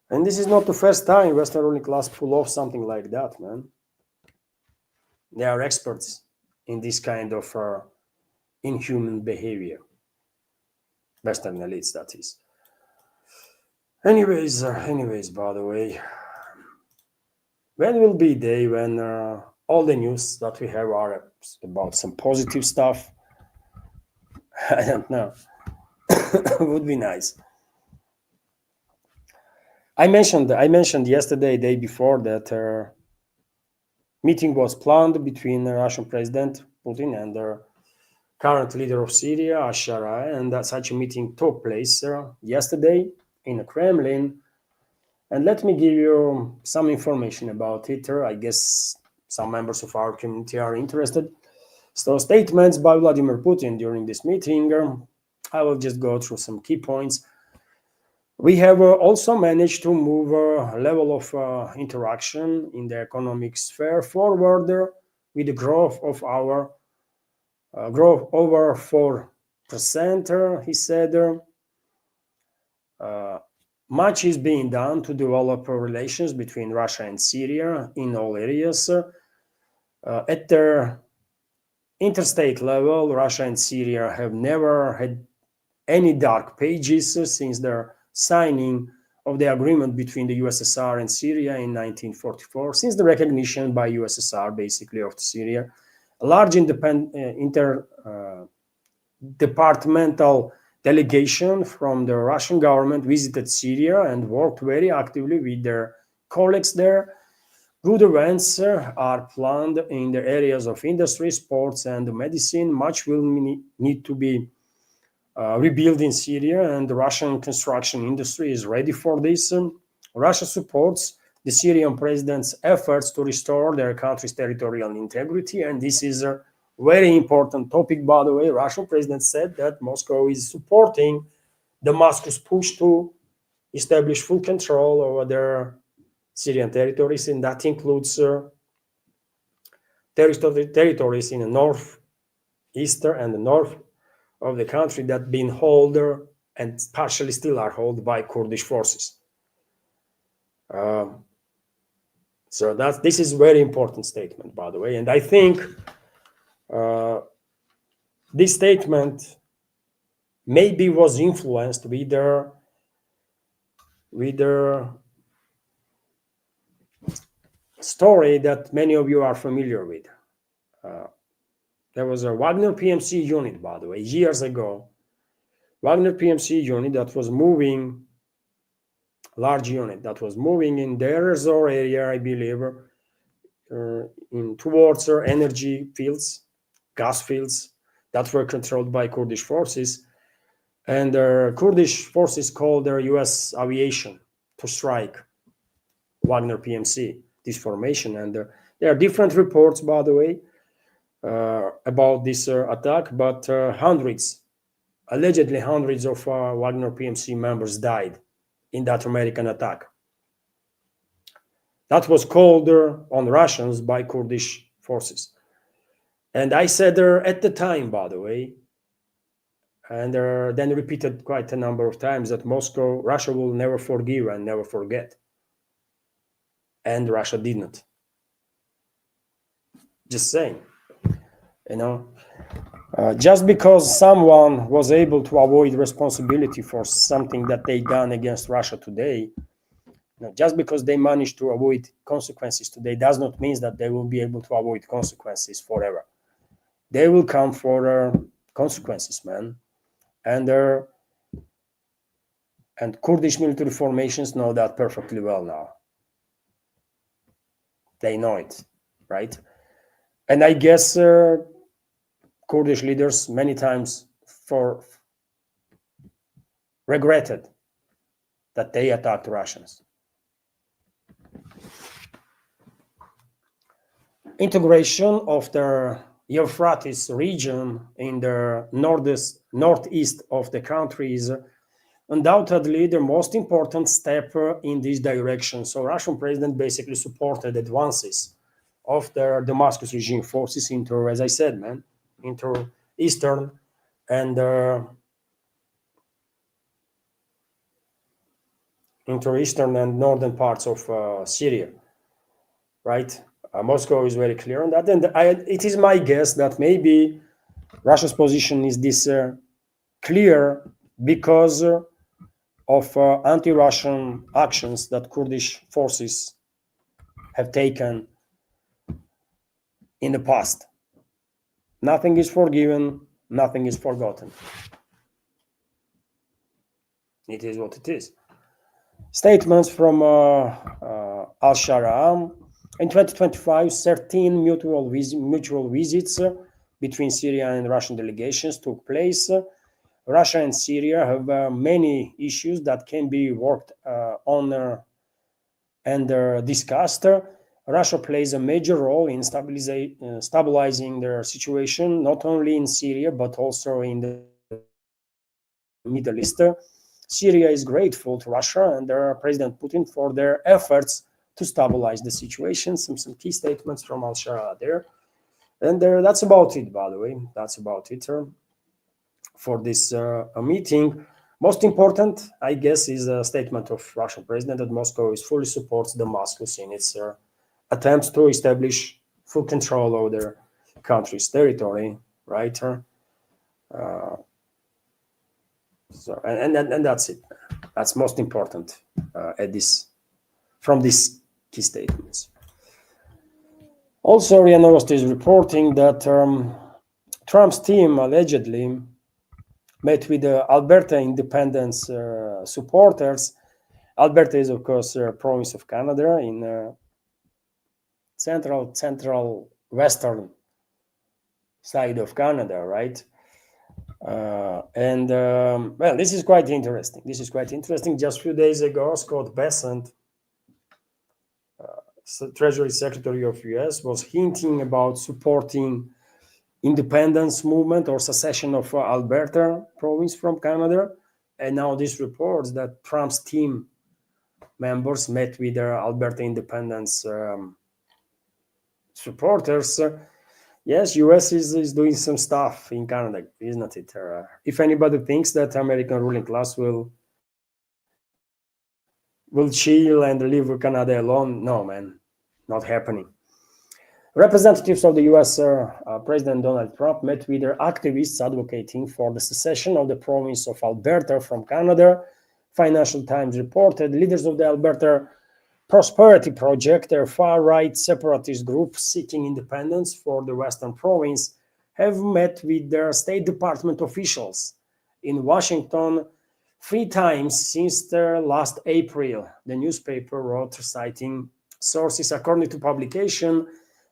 And this is not the first time Western ruling class pull off something like that, man. They are experts in this kind of inhuman behavior. Western elites, that is. Anyways, by the way, when will be day when all the news that we have are about some positive stuff? I don't know. Would be nice. I mentioned yesterday, day before, that meeting was planned between Russian President Putin and the current leader of Syria, Ashara, and such a meeting took place yesterday in the Kremlin. And let me give you some information about it. I guess some members of our community are interested. So, statements by Vladimir Putin during this meeting. I will just go through some key points. We have also managed to move a level of interaction in the economic sphere forward with the growth of our growth over 4%, he said. Much is being done to develop relations between Russia and Syria in all areas. At the interstate level, Russia and Syria have never had any dark pages since their signing of the agreement between the USSR and Syria in 1944, since the recognition by USSR basically of Syria. A large interdepartmental delegation from the Russian government visited Syria and worked very actively with their colleagues there. Good events are planned in the areas of industry, sports, and medicine. Much will need to be rebuilt in Syria, and the Russian construction industry is ready for this. Russia supports the Syrian president's efforts to restore their country's territorial integrity, and this is a very important topic, by the way. Russian president said that Moscow is supporting Damascus' push to establish full control over their Syrian territories, and that includes territories in the northeastern and the north of the country that been held and partially still are held by Kurdish forces. So this is a very important statement, by the way, and I think this statement maybe was influenced with their story that many of you are familiar with. There was a Wagner PMC unit, by the way, years ago. Wagner PMC unit that was moving, large unit that was moving in the Azov area, I believe, towards energy fields, gas fields that were controlled by Kurdish forces. And Kurdish forces called their US aviation to strike Wagner PMC, this formation. And there are different reports, by the way, about this attack, but allegedly hundreds of Wagner PMC members died in that American attack. That was called on Russians by Kurdish forces. And I said at the time, by the way, and then repeated quite a number of times, that Russia will never forgive and never forget. And Russia did not. Just saying. Just because someone was able to avoid responsibility for something that they done against Russia today, just because they managed to avoid consequences today does not mean that they will be able to avoid consequences forever. They will come for consequences, man. And Kurdish military formations know that perfectly well now. They know it, right? And I guess Kurdish leaders many times regretted that they attacked Russians. integration of the Euphrates region in the northeast of the country is undoubtedly the most important step in this direction. So Russian president basically supported advances of the Damascus regime forces into, as I said, into eastern and northern parts of Syria, right? Moscow is very clear on that, and it is my guess that maybe Russia's position is this clear because of anti-Russian actions that Kurdish forces have taken in the past. Nothing is forgiven, nothing is forgotten. It is what it is. Statements from Al-Shara. In 2025, 13 mutual visits between Syria and Russian delegations took place. Russia and Syria have many issues that can be worked on and discussed. Russia plays a major role in stabilizing their situation, not only in Syria, but also in the Middle East. Syria is grateful to Russia and President Putin for their efforts to stabilize the situation. Some key statements from Al-Shara there. And that's about it, by the way. That's about it for this meeting. Most important, I guess, is a statement of Russian president that Moscow fully supports Damascus in its attempts to establish full control over their country's territory, right? So and that's it. That's most important from these key statements. Also, RIA Novosti is reporting that Trump's team allegedly met with the Alberta independence supporters. Alberta is, of course, a province of Canada in central western side of Canada, right? Well, this is quite interesting. Just a few days ago, Scott Bessent, Treasury Secretary of US, was hinting about supporting independence movement or secession of Alberta province from Canada. And now this reports that Trump's team members met with their Alberta independence supporters. Yes, US is doing some stuff in Canada, isn't it? If anybody thinks that American ruling class will chill and leave Canada alone, no, man, not happening. Representatives of the US President Donald Trump met with their activists advocating for the secession of the province of Alberta from Canada. Financial Times reported leaders of the Alberta Prosperity Project, a far-right separatist group seeking independence for the Western province, have met with their State Department officials in Washington 3 times since last April, the newspaper wrote, citing sources. According to publication,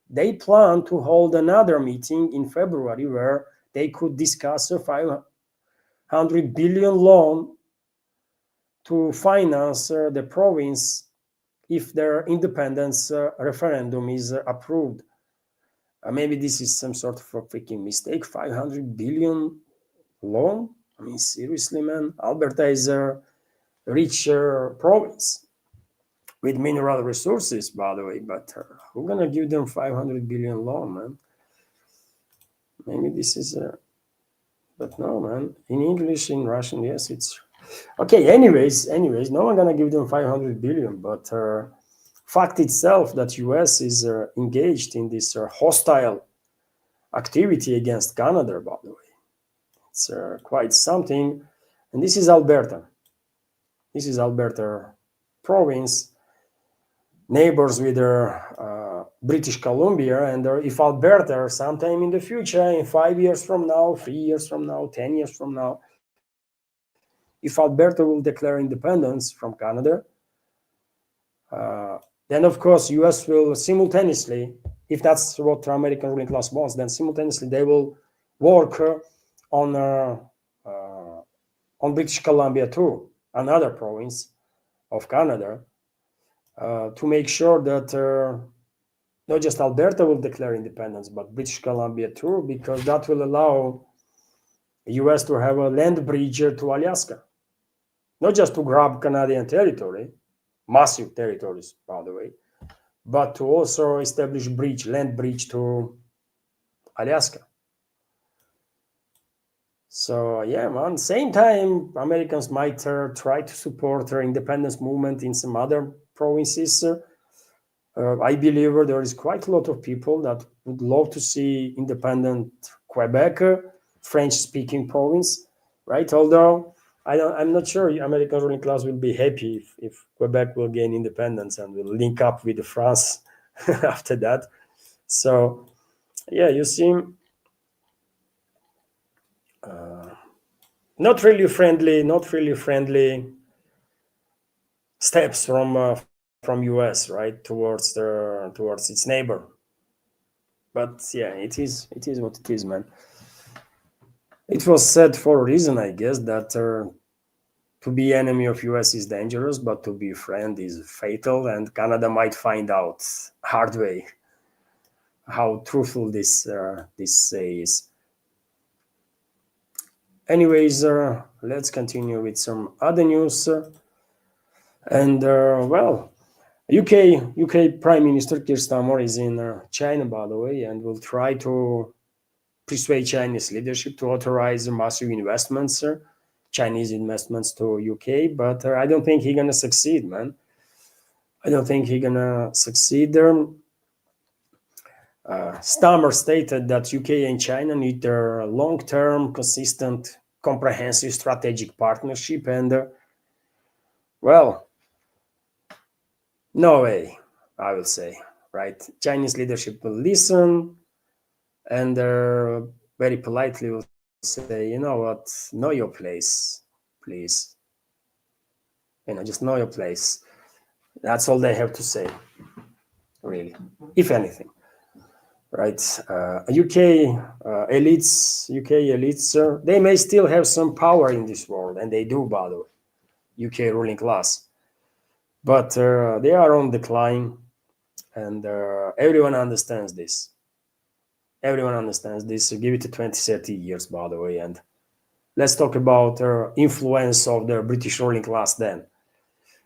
they plan to hold another meeting in February where they could discuss a $500 billion loan to finance the province if their independence referendum is approved. Maybe this is some sort of a freaking mistake. $500 billion loan? I mean, seriously, man. Alberta is a rich province with mineral resources, by the way, but who's gonna give them $500 billion loan, man? Maybe this is but no, man. In English, in Russian, yes, it's okay. Anyways, no one gonna give them $500 billion, but fact itself that US is engaged in this hostile activity against Canada, by the way, it's quite something. And this is Alberta. This is Alberta province, neighbors with British Columbia, and if Alberta sometime in the future, in 5 years from now, 3 years from now, 10 years from now, if Alberta will declare independence from Canada, then of course US will simultaneously, if that's what the American ruling class wants, then simultaneously they will work on British Columbia too, another province of Canada, to make sure that not just Alberta will declare independence, but British Columbia too, because that will allow the US to have a land bridge to Alaska, not just to grab Canadian territory, massive territories, by the way, but to also establish land bridge to Alaska. So yeah, man. Same time, Americans might try to support their independence movement in some other provinces. I believe there is quite a lot of people that would love to see independent Quebec, French-speaking province, right? Although I'm not sure American ruling class will be happy if Quebec will gain independence and will link up with France after that. So yeah, you see, not really friendly steps from US, right, towards its neighbor. But yeah, it is what it is, man. It was said for a reason, I guess, that to be enemy of US is dangerous, but to be friend is fatal, and Canada might find out hard way how truthful this say is. Anyways, let's continue with some other news. And well, UK Prime Minister Keir Starmer is in China, by the way, and will try to persuade Chinese leadership to authorize massive investments, Chinese investments to UK. But I don't think he's gonna succeed, man. I don't think he's gonna succeed. Starmer stated that UK and China need a long-term, consistent, comprehensive strategic partnership, and well, no way, I will say, right? Chinese leadership will listen and very politely will say, you know what, know your place, please. Just know your place. That's all they have to say, really, if anything, right? UK elites, they may still have some power in this world, and they do, by the way, UK ruling class, but they are on decline, and everyone understands this. Everyone understands this. Give it to 20, 30 years, by the way, and let's talk about influence of the British ruling class then.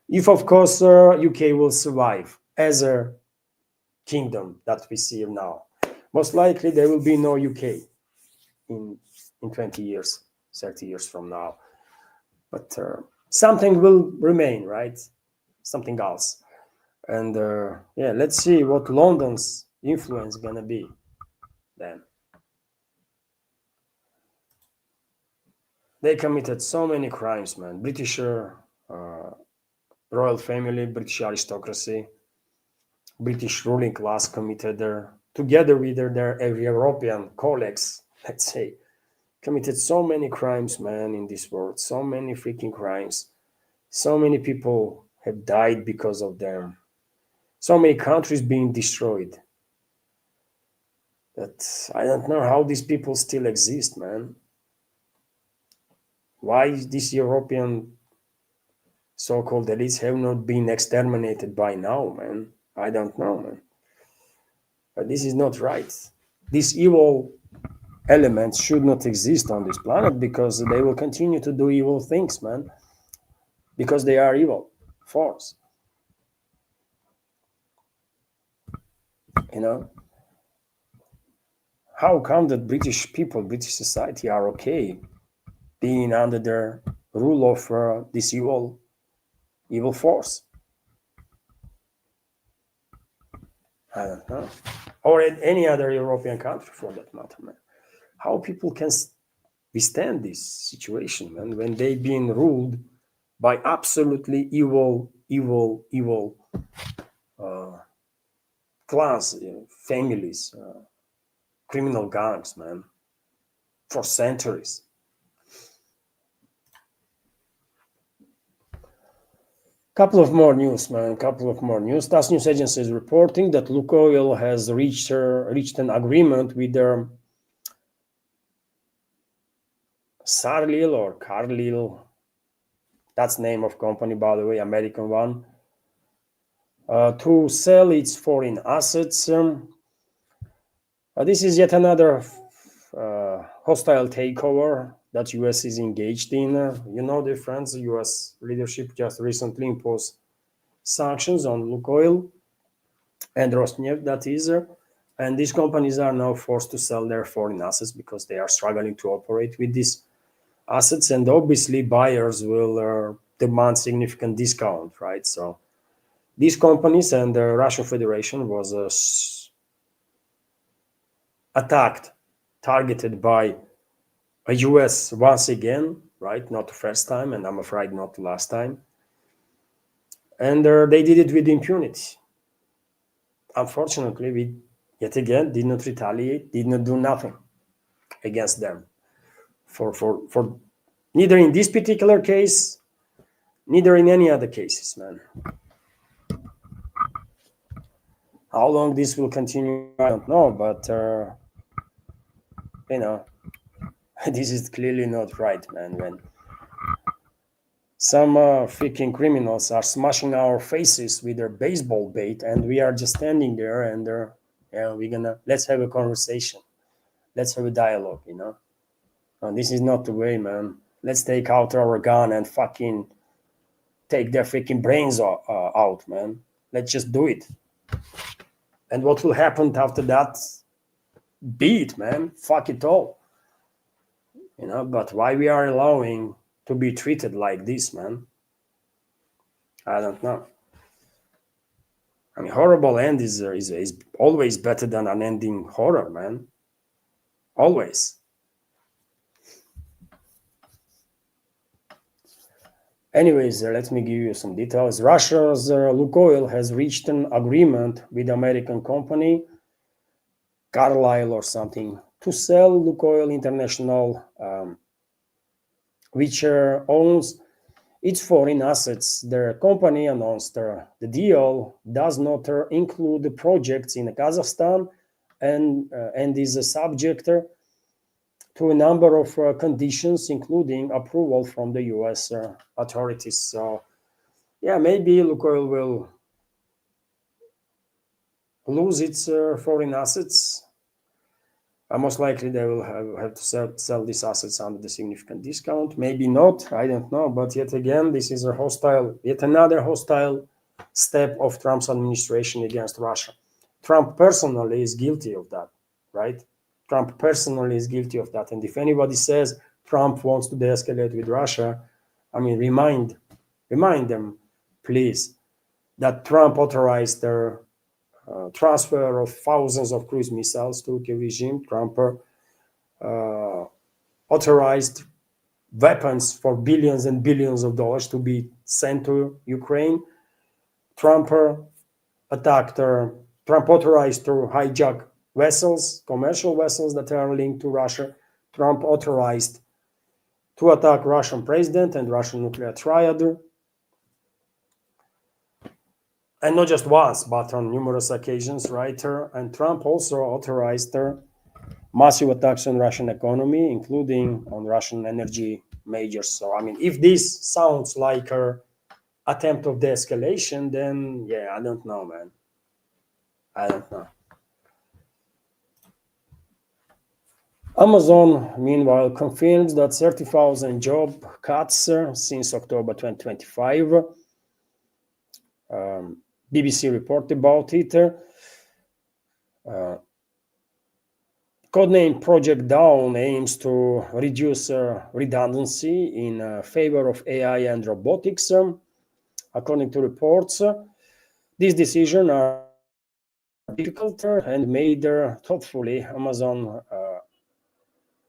If, of course, UK will survive as a kingdom that we see now, most likely there will be no UK in 20 years, 30 years from now. But something will remain, right? Something else. And yeah, let's see what London's influence gonna be then. They committed so many crimes, man. British royal family, British aristocracy, British ruling class committed together with their European colleagues, let's say, committed so many crimes, man, in this world. So many freaking crimes. So many people have died because of them. So many countries being destroyed. That I don't know how these people still exist, man. Why these European so-called elites have not been exterminated by now, man? I don't know, man. But this is not right. These evil elements should not exist on this planet because they will continue to do evil things, man. Because they are evil force. How come that British people, British society are okay being under the rule of this evil force? I don't know. Or any other European country for that matter, man. How people can withstand this situation, man, when they being ruled by absolutely evil clans, families, criminal gangs, man, for centuries. Couple of more news, man. TASS news agency is reporting that Lukoil has reached an agreement with their Sarlil or Carlil. That's name of company, by the way, American one. to sell its foreign assets. This is yet another hostile takeover that US is engaged in. You know, dear friends, the US leadership just recently imposed sanctions on Lukoil and Rosneft, that is, and these companies are now forced to sell their foreign assets because they are struggling to operate with these assets, and obviously buyers will demand significant discount, right? So these companies and the Russian Federation was attacked, targeted by a US once again, right? Not the first time, and I'm afraid not the last time. And they did it with impunity. Unfortunately, we yet again did not retaliate, did not do nothing against them. For neither in this particular case, neither in any other cases, man. How long this will continue, I don't know, but you know, this is clearly not right, man. When some freaking criminals are smashing our faces with their baseball bat, and we are just standing there, and yeah, we're gonna let's have a conversation, let's have a dialogue, you know. And this is not the way, man. Let's take out our gun and fucking take their freaking brains out, man. Let's just do it. And what will happen after that? Be it, man. Fuck it all. You know, but why we are allowing to be treated like this, man? I don't know. I mean, horrible end is always better than unending horror, man. Always. Anyways, let me give you some details. Russia's Lukoil has reached an agreement with American company Carlyle or something to sell Lukoil International, which owns its foreign assets. The company announced the deal does not include the projects in Kazakhstan and is subject to a number of conditions, including approval from the US authorities. So, yeah, maybe Lukoil will lose its foreign assets. Most likely they will have to sell these assets under the significant discount. Maybe not, I don't know. But yet again, this is yet another hostile step of Trump's administration against Russia. Trump personally is guilty of that, right? Trump personally is guilty of that. And if anybody says Trump wants to de-escalate with Russia, I mean, remind them, please, that Trump authorized their transfer of thousands of cruise missiles to the regime. Trump authorized weapons for billions and billions of dollars to be sent to Ukraine. Trump authorized to hijack vessels, commercial vessels that are linked to Russia. Trump authorized to attack Russian president and Russian nuclear triad. And not just once, but on numerous occasions, right? And Trump also authorized massive attacks on Russian economy, including on Russian energy majors. So, I mean, if this sounds like an attempt of de-escalation, then, yeah, I don't know, man. I don't know. Amazon, meanwhile, confirms that 30,000 job cuts since October 2025. BBC report about it. Codename Project Dawn aims to reduce redundancy in favor of AI and robotics. According to reports, these decisions are difficult and made thoughtfully, Amazon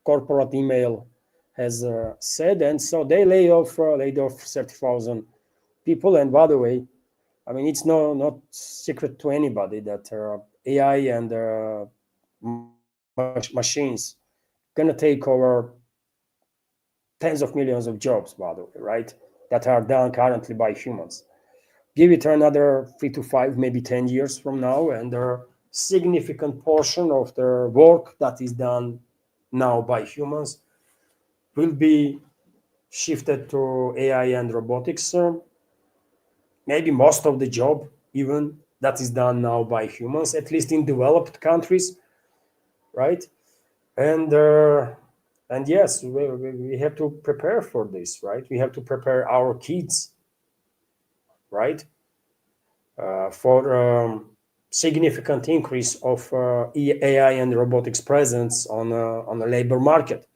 corporate email has said. And so they laid off 30,000 people. And by the way, I mean, it's not secret to anybody that AI and machines gonna take over tens of millions of jobs, by the way, right? That are done currently by humans. Give it another 3 to 5, maybe 10 years from now, and a significant portion of the work that is done now by humans will be shifted to AI and robotics. Maybe most of the job even that is done now by humans, at least in developed countries, right? And yes, we have to prepare for this, right? We have to prepare our kids, right, for significant increase of AI and robotics presence on the labor market,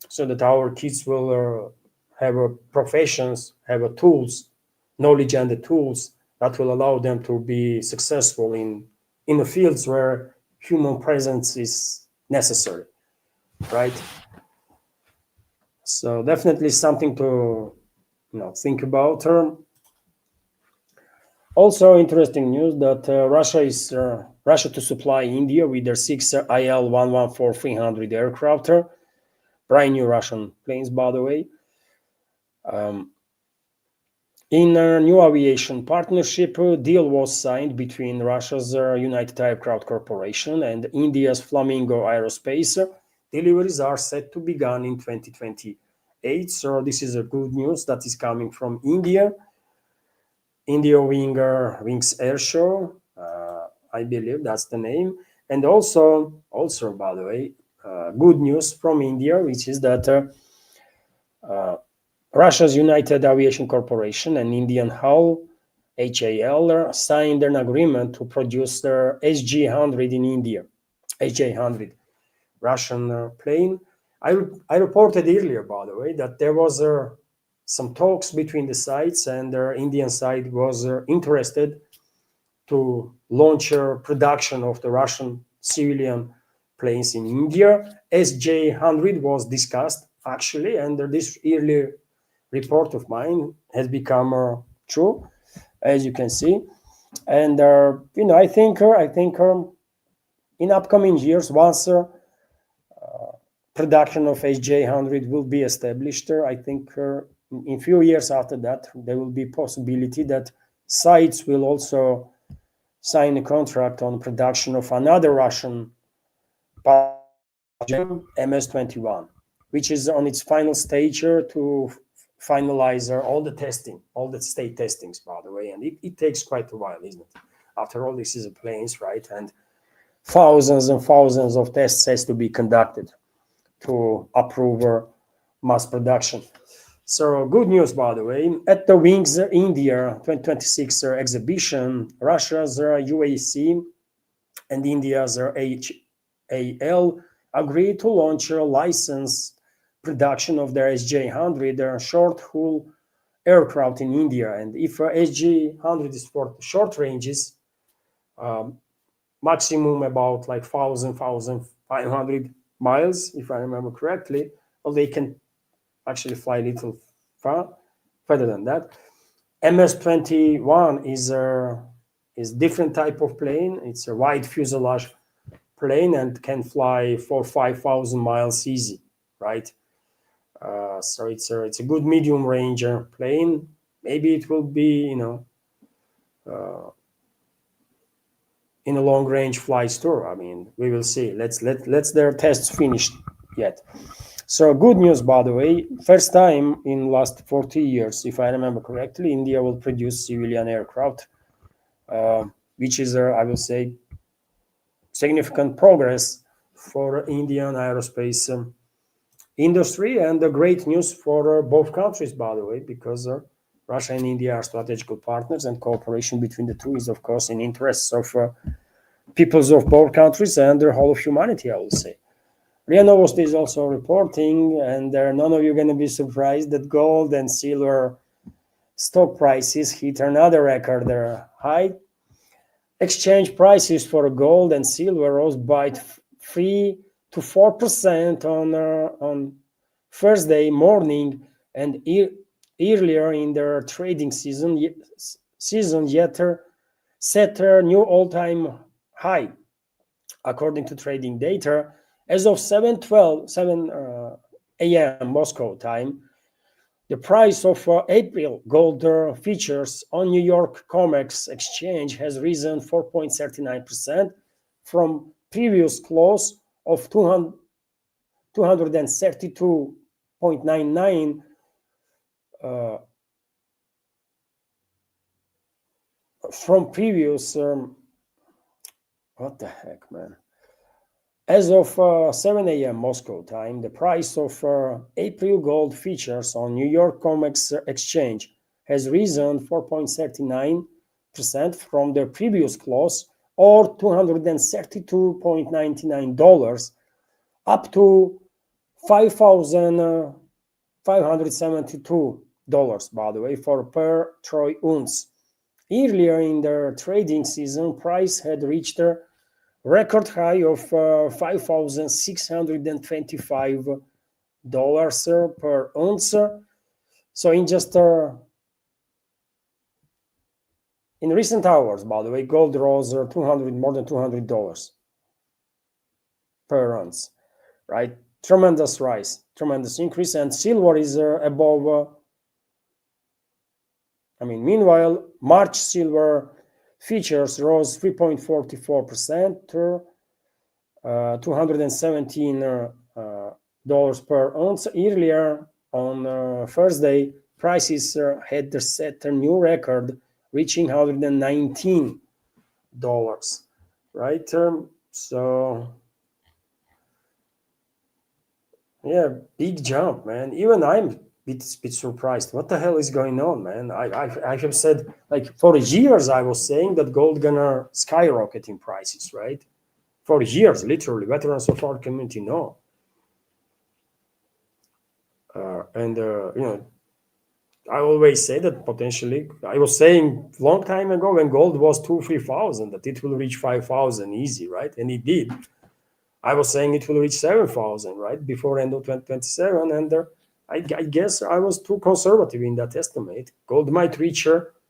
so that our kids will have professions, have tools, knowledge and the tools that will allow them to be successful in the fields where human presence is necessary, right? So definitely something to think about. Also interesting news that Russia to supply India with their six IL-114-300 aircraft, brand new Russian planes, by the way. In a new aviation partnership, a deal was signed between Russia's United Aircraft Corporation and India's Flamingo Aerospace. Deliveries are set to begin in 2028. So this is a good news that is coming from India. India Wings Air Show, I believe that's the name. And also, by the way, good news from India, which is that Russia's United Aviation Corporation and Indian HAL signed an agreement to produce their SG-100 in India. SJ-100, Russian plane. I reported earlier, by the way, that there was some talks between the sides, and the Indian side was interested to launch production of the Russian civilian planes in India. SJ-100 was discussed, actually, and this early report of mine has become true, as you can see. And I think in upcoming years, once production of SJ-100 will be established, I think in few years after that, there will be possibility that sites will also sign a contract on production of another Russian MS-21, which is on its final stage to finalize all the testing, all the state testings, by the way. And it takes quite a while, isn't it? After all, this is a planes, right? And thousands and thousands of tests has to be conducted to approve mass production. So good news, by the way. At the Wings India 2026 exhibition, Russia's UAC and India's HAL agreed to launch a license production of their SJ-100 short-haul aircraft in India. And if SJ-100 is for short ranges, maximum about like 1,500 miles, if I remember correctly, or they can actually fly a little further than that. MS-21 is different type of plane. It's a wide fuselage plane and can fly for 5,000 miles easy, right? So it's a good medium range plane. Maybe it will be, in a long range flights too. I mean, we will see. Let's their tests finished yet. So good news, by the way. First time in last 40 years, if I remember correctly, India will produce civilian aircraft, which is, I will say, significant progress for Indian aerospace industry, and great news for both countries, by the way, because Russia and India are strategic partners, and cooperation between the two is, of course, in interests of peoples of both countries and the whole of humanity, I will say. RIA Novosti is also reporting, and none of you are going to be surprised that gold and silver stock prices hit another record high. Exchange prices for gold and silver rose by 3 to 4% on Thursday morning, and earlier in their trading season yet set a new all-time high, according to trading data. As of 7 a.m. Moscow time, the price of April gold futures on New York COMEX exchange has risen 4.39% from previous close of 232.99 from previous, what the heck, man? As of 7 a.m. Moscow time, the price of April gold futures on New York COMEX exchange has risen 4.39% from the previous close, or $232.99, up to $5,572, by the way, for per troy ounce. Earlier in the trading season, price had reached a record high of $5,625 per ounce. So in recent hours, by the way, gold rose more than $200 per ounce, right? Tremendous rise, tremendous increase, and silver is above. Meanwhile, March silver futures rose 3.44% to $217 per ounce. Earlier on Thursday, prices had set a new record, reaching $119, right? So, yeah, big jump, man. Even I'm bit surprised. What the hell is going on, man? I have said, like, for years I was saying that gold gonna skyrocket in prices, right? For years, literally, veterans of our community know. And I always say that potentially, I was saying long time ago when gold was 2,000-3,000 that it will reach 5,000 easy, right? And it did. I was saying it will reach 7,000, right, before end of 2027, and I guess I was too conservative in that estimate. Gold might reach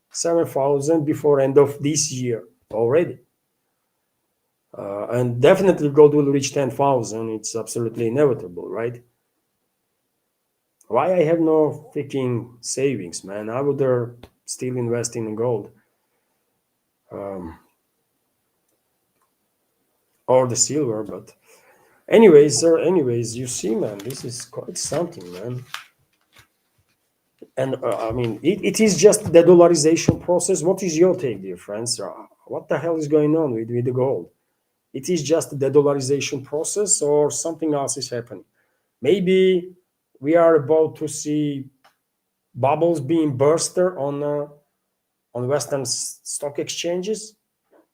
7,000 before end of this year already. And definitely gold will reach 10,000. It's absolutely inevitable, right? Why I have no freaking savings, man? I would still invest in gold. Or the silver, but anyways, you see, man, this is quite something, man. And it is just the dollarization process. What is your take, dear friends? What the hell is going on with the gold? It is just the dollarization process, or something else is happening? Maybe we are about to see bubbles being burst on Western stock exchanges,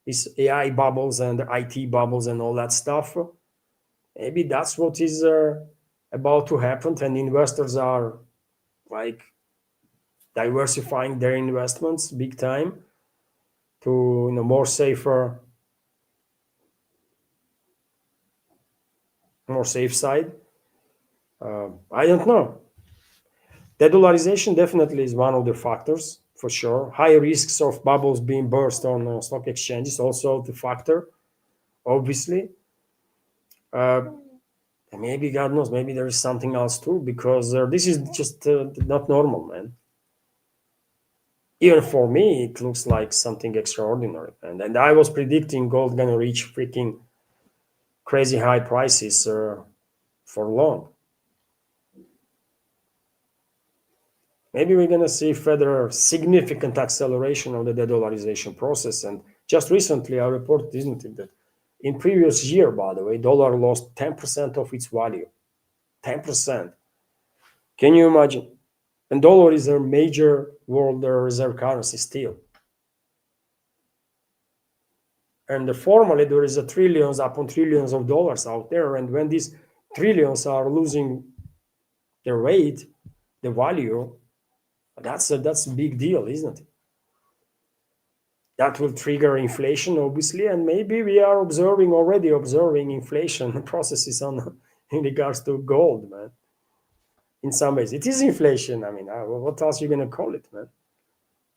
these AI bubbles and IT bubbles and all that stuff. Maybe that's what is about to happen, and investors are like diversifying their investments big time to more safe side. I don't know. De-dollarization definitely is one of the factors, for sure. High risks of bubbles being burst on stock exchanges also the factor, obviously. Maybe, God knows, maybe there is something else too, because this is just not normal, man. Even for me, it looks like something extraordinary. And I was predicting gold gonna reach freaking crazy high prices for long. Maybe we're gonna see further significant acceleration of the de-dollarization process. And just recently, I reported, isn't it, that in previous year, by the way, dollar lost 10% of its value. 10%. Can you imagine? And dollar is a major world reserve currency still. And formally, there is a trillions upon trillions of dollars out there. And when these trillions are losing their weight, the value, that's a big deal, isn't it? That will trigger inflation, obviously, and maybe we are already observing inflation processes in regards to gold, man. In some ways, it is inflation. What else are you gonna call it, man?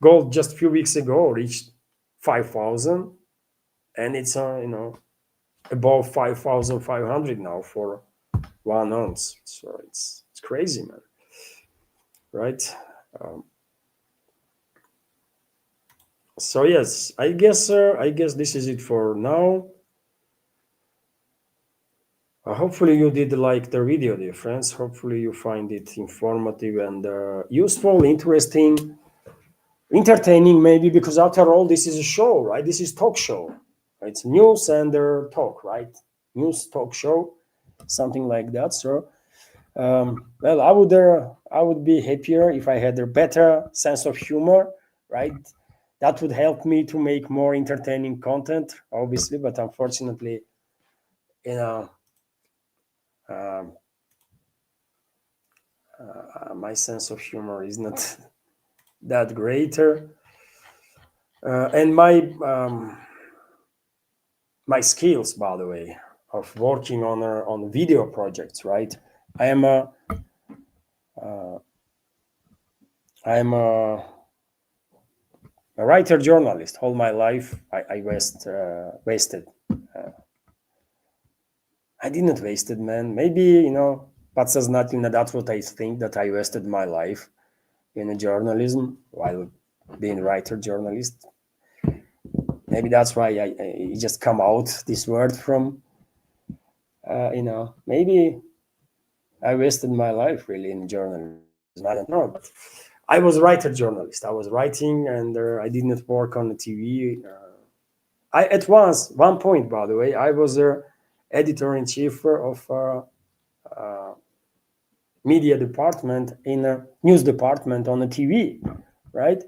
Gold just a few weeks ago reached 5,000, and it's above 5,500 now for 1 ounce. So it's crazy, man. Right? So yes, I guess this is it for now. Hopefully you did like the video, dear friends. Hopefully you find it informative and useful, interesting. entertaining maybe, because after all, this is a show, right? This is talk show. It's news and talk, right? News talk show, something like that. So, well, I would be happier if I had a better sense of humor, right? That would help me to make more entertaining content, obviously. But unfortunately, you know, um, my sense of humor is not that greater, and my skills, by the way, of working on video projects, right? I am a I am a writer journalist. All my life, I wasted. I didn't waste it, man. Maybe but сознательно that's what I think, that I wasted my life in a journalism while being writer journalist. Maybe that's why I just come out this word from. Maybe I wasted my life really in journalism. I don't know, but I was writer journalist. I was writing, and I did not work on the TV. I at one point, by the way, I was editor in chief of media department in a news department on the TV, right?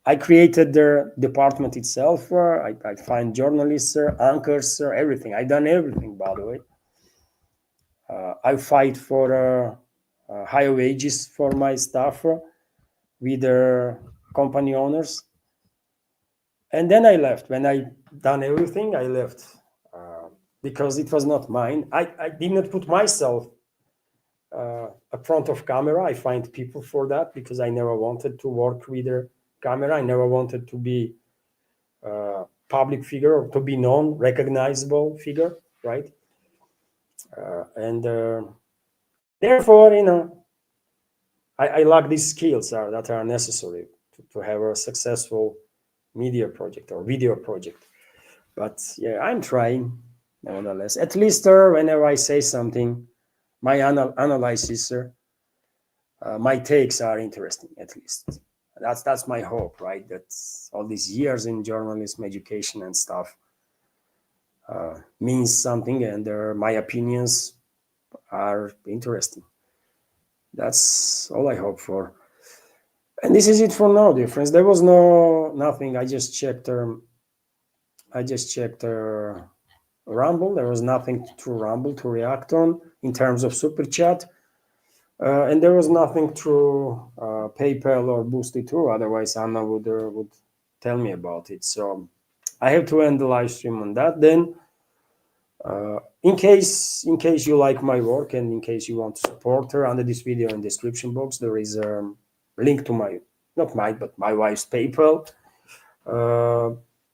I created the department itself. I find journalists, anchors, everything. I done everything, by the way. I fight for higher wages for my staff with the company owners. And then I left. When I done everything, I left because it was not mine. I did not put myself in front of camera. I find people for that because I never wanted to work with a camera. I never wanted to be a public figure or to be known, recognizable figure, right? And therefore, I lack these skills that are necessary to have a successful media project or video project. But yeah, I'm trying nevertheless. At least whenever I say something, my analysis, my takes are interesting. At least that's my hope, right? That's all these years in journalism, education, and stuff means something, and my opinions are interesting. That's all I hope for. And this is it for now, dear friends. There was nothing. I just checked. Rumble. There was nothing to Rumble to react on in terms of super chat, and there was nothing through PayPal or Boosty too. Otherwise, Anna would tell me about it. So I have to end the live stream on that. Then, in case you like my work and in case you want to support her, under this video in description box there is a link to my wife's PayPal,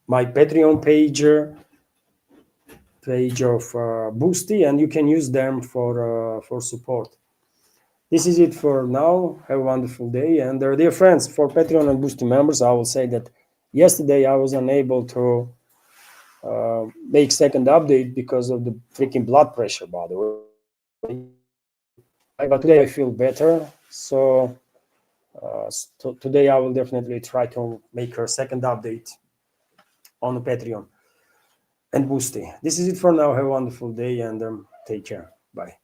my Patreon page of Boosty, and you can use them for support. This is it for now. Have a wonderful day. And dear friends, for Patreon and Boosty members, I will say that yesterday I was unable to make second update because of the freaking blood pressure, by the way. But today I feel better. So today I will definitely try to make a second update on the Patreon and Boosty. This is it for now. Have a wonderful day and take care. Bye.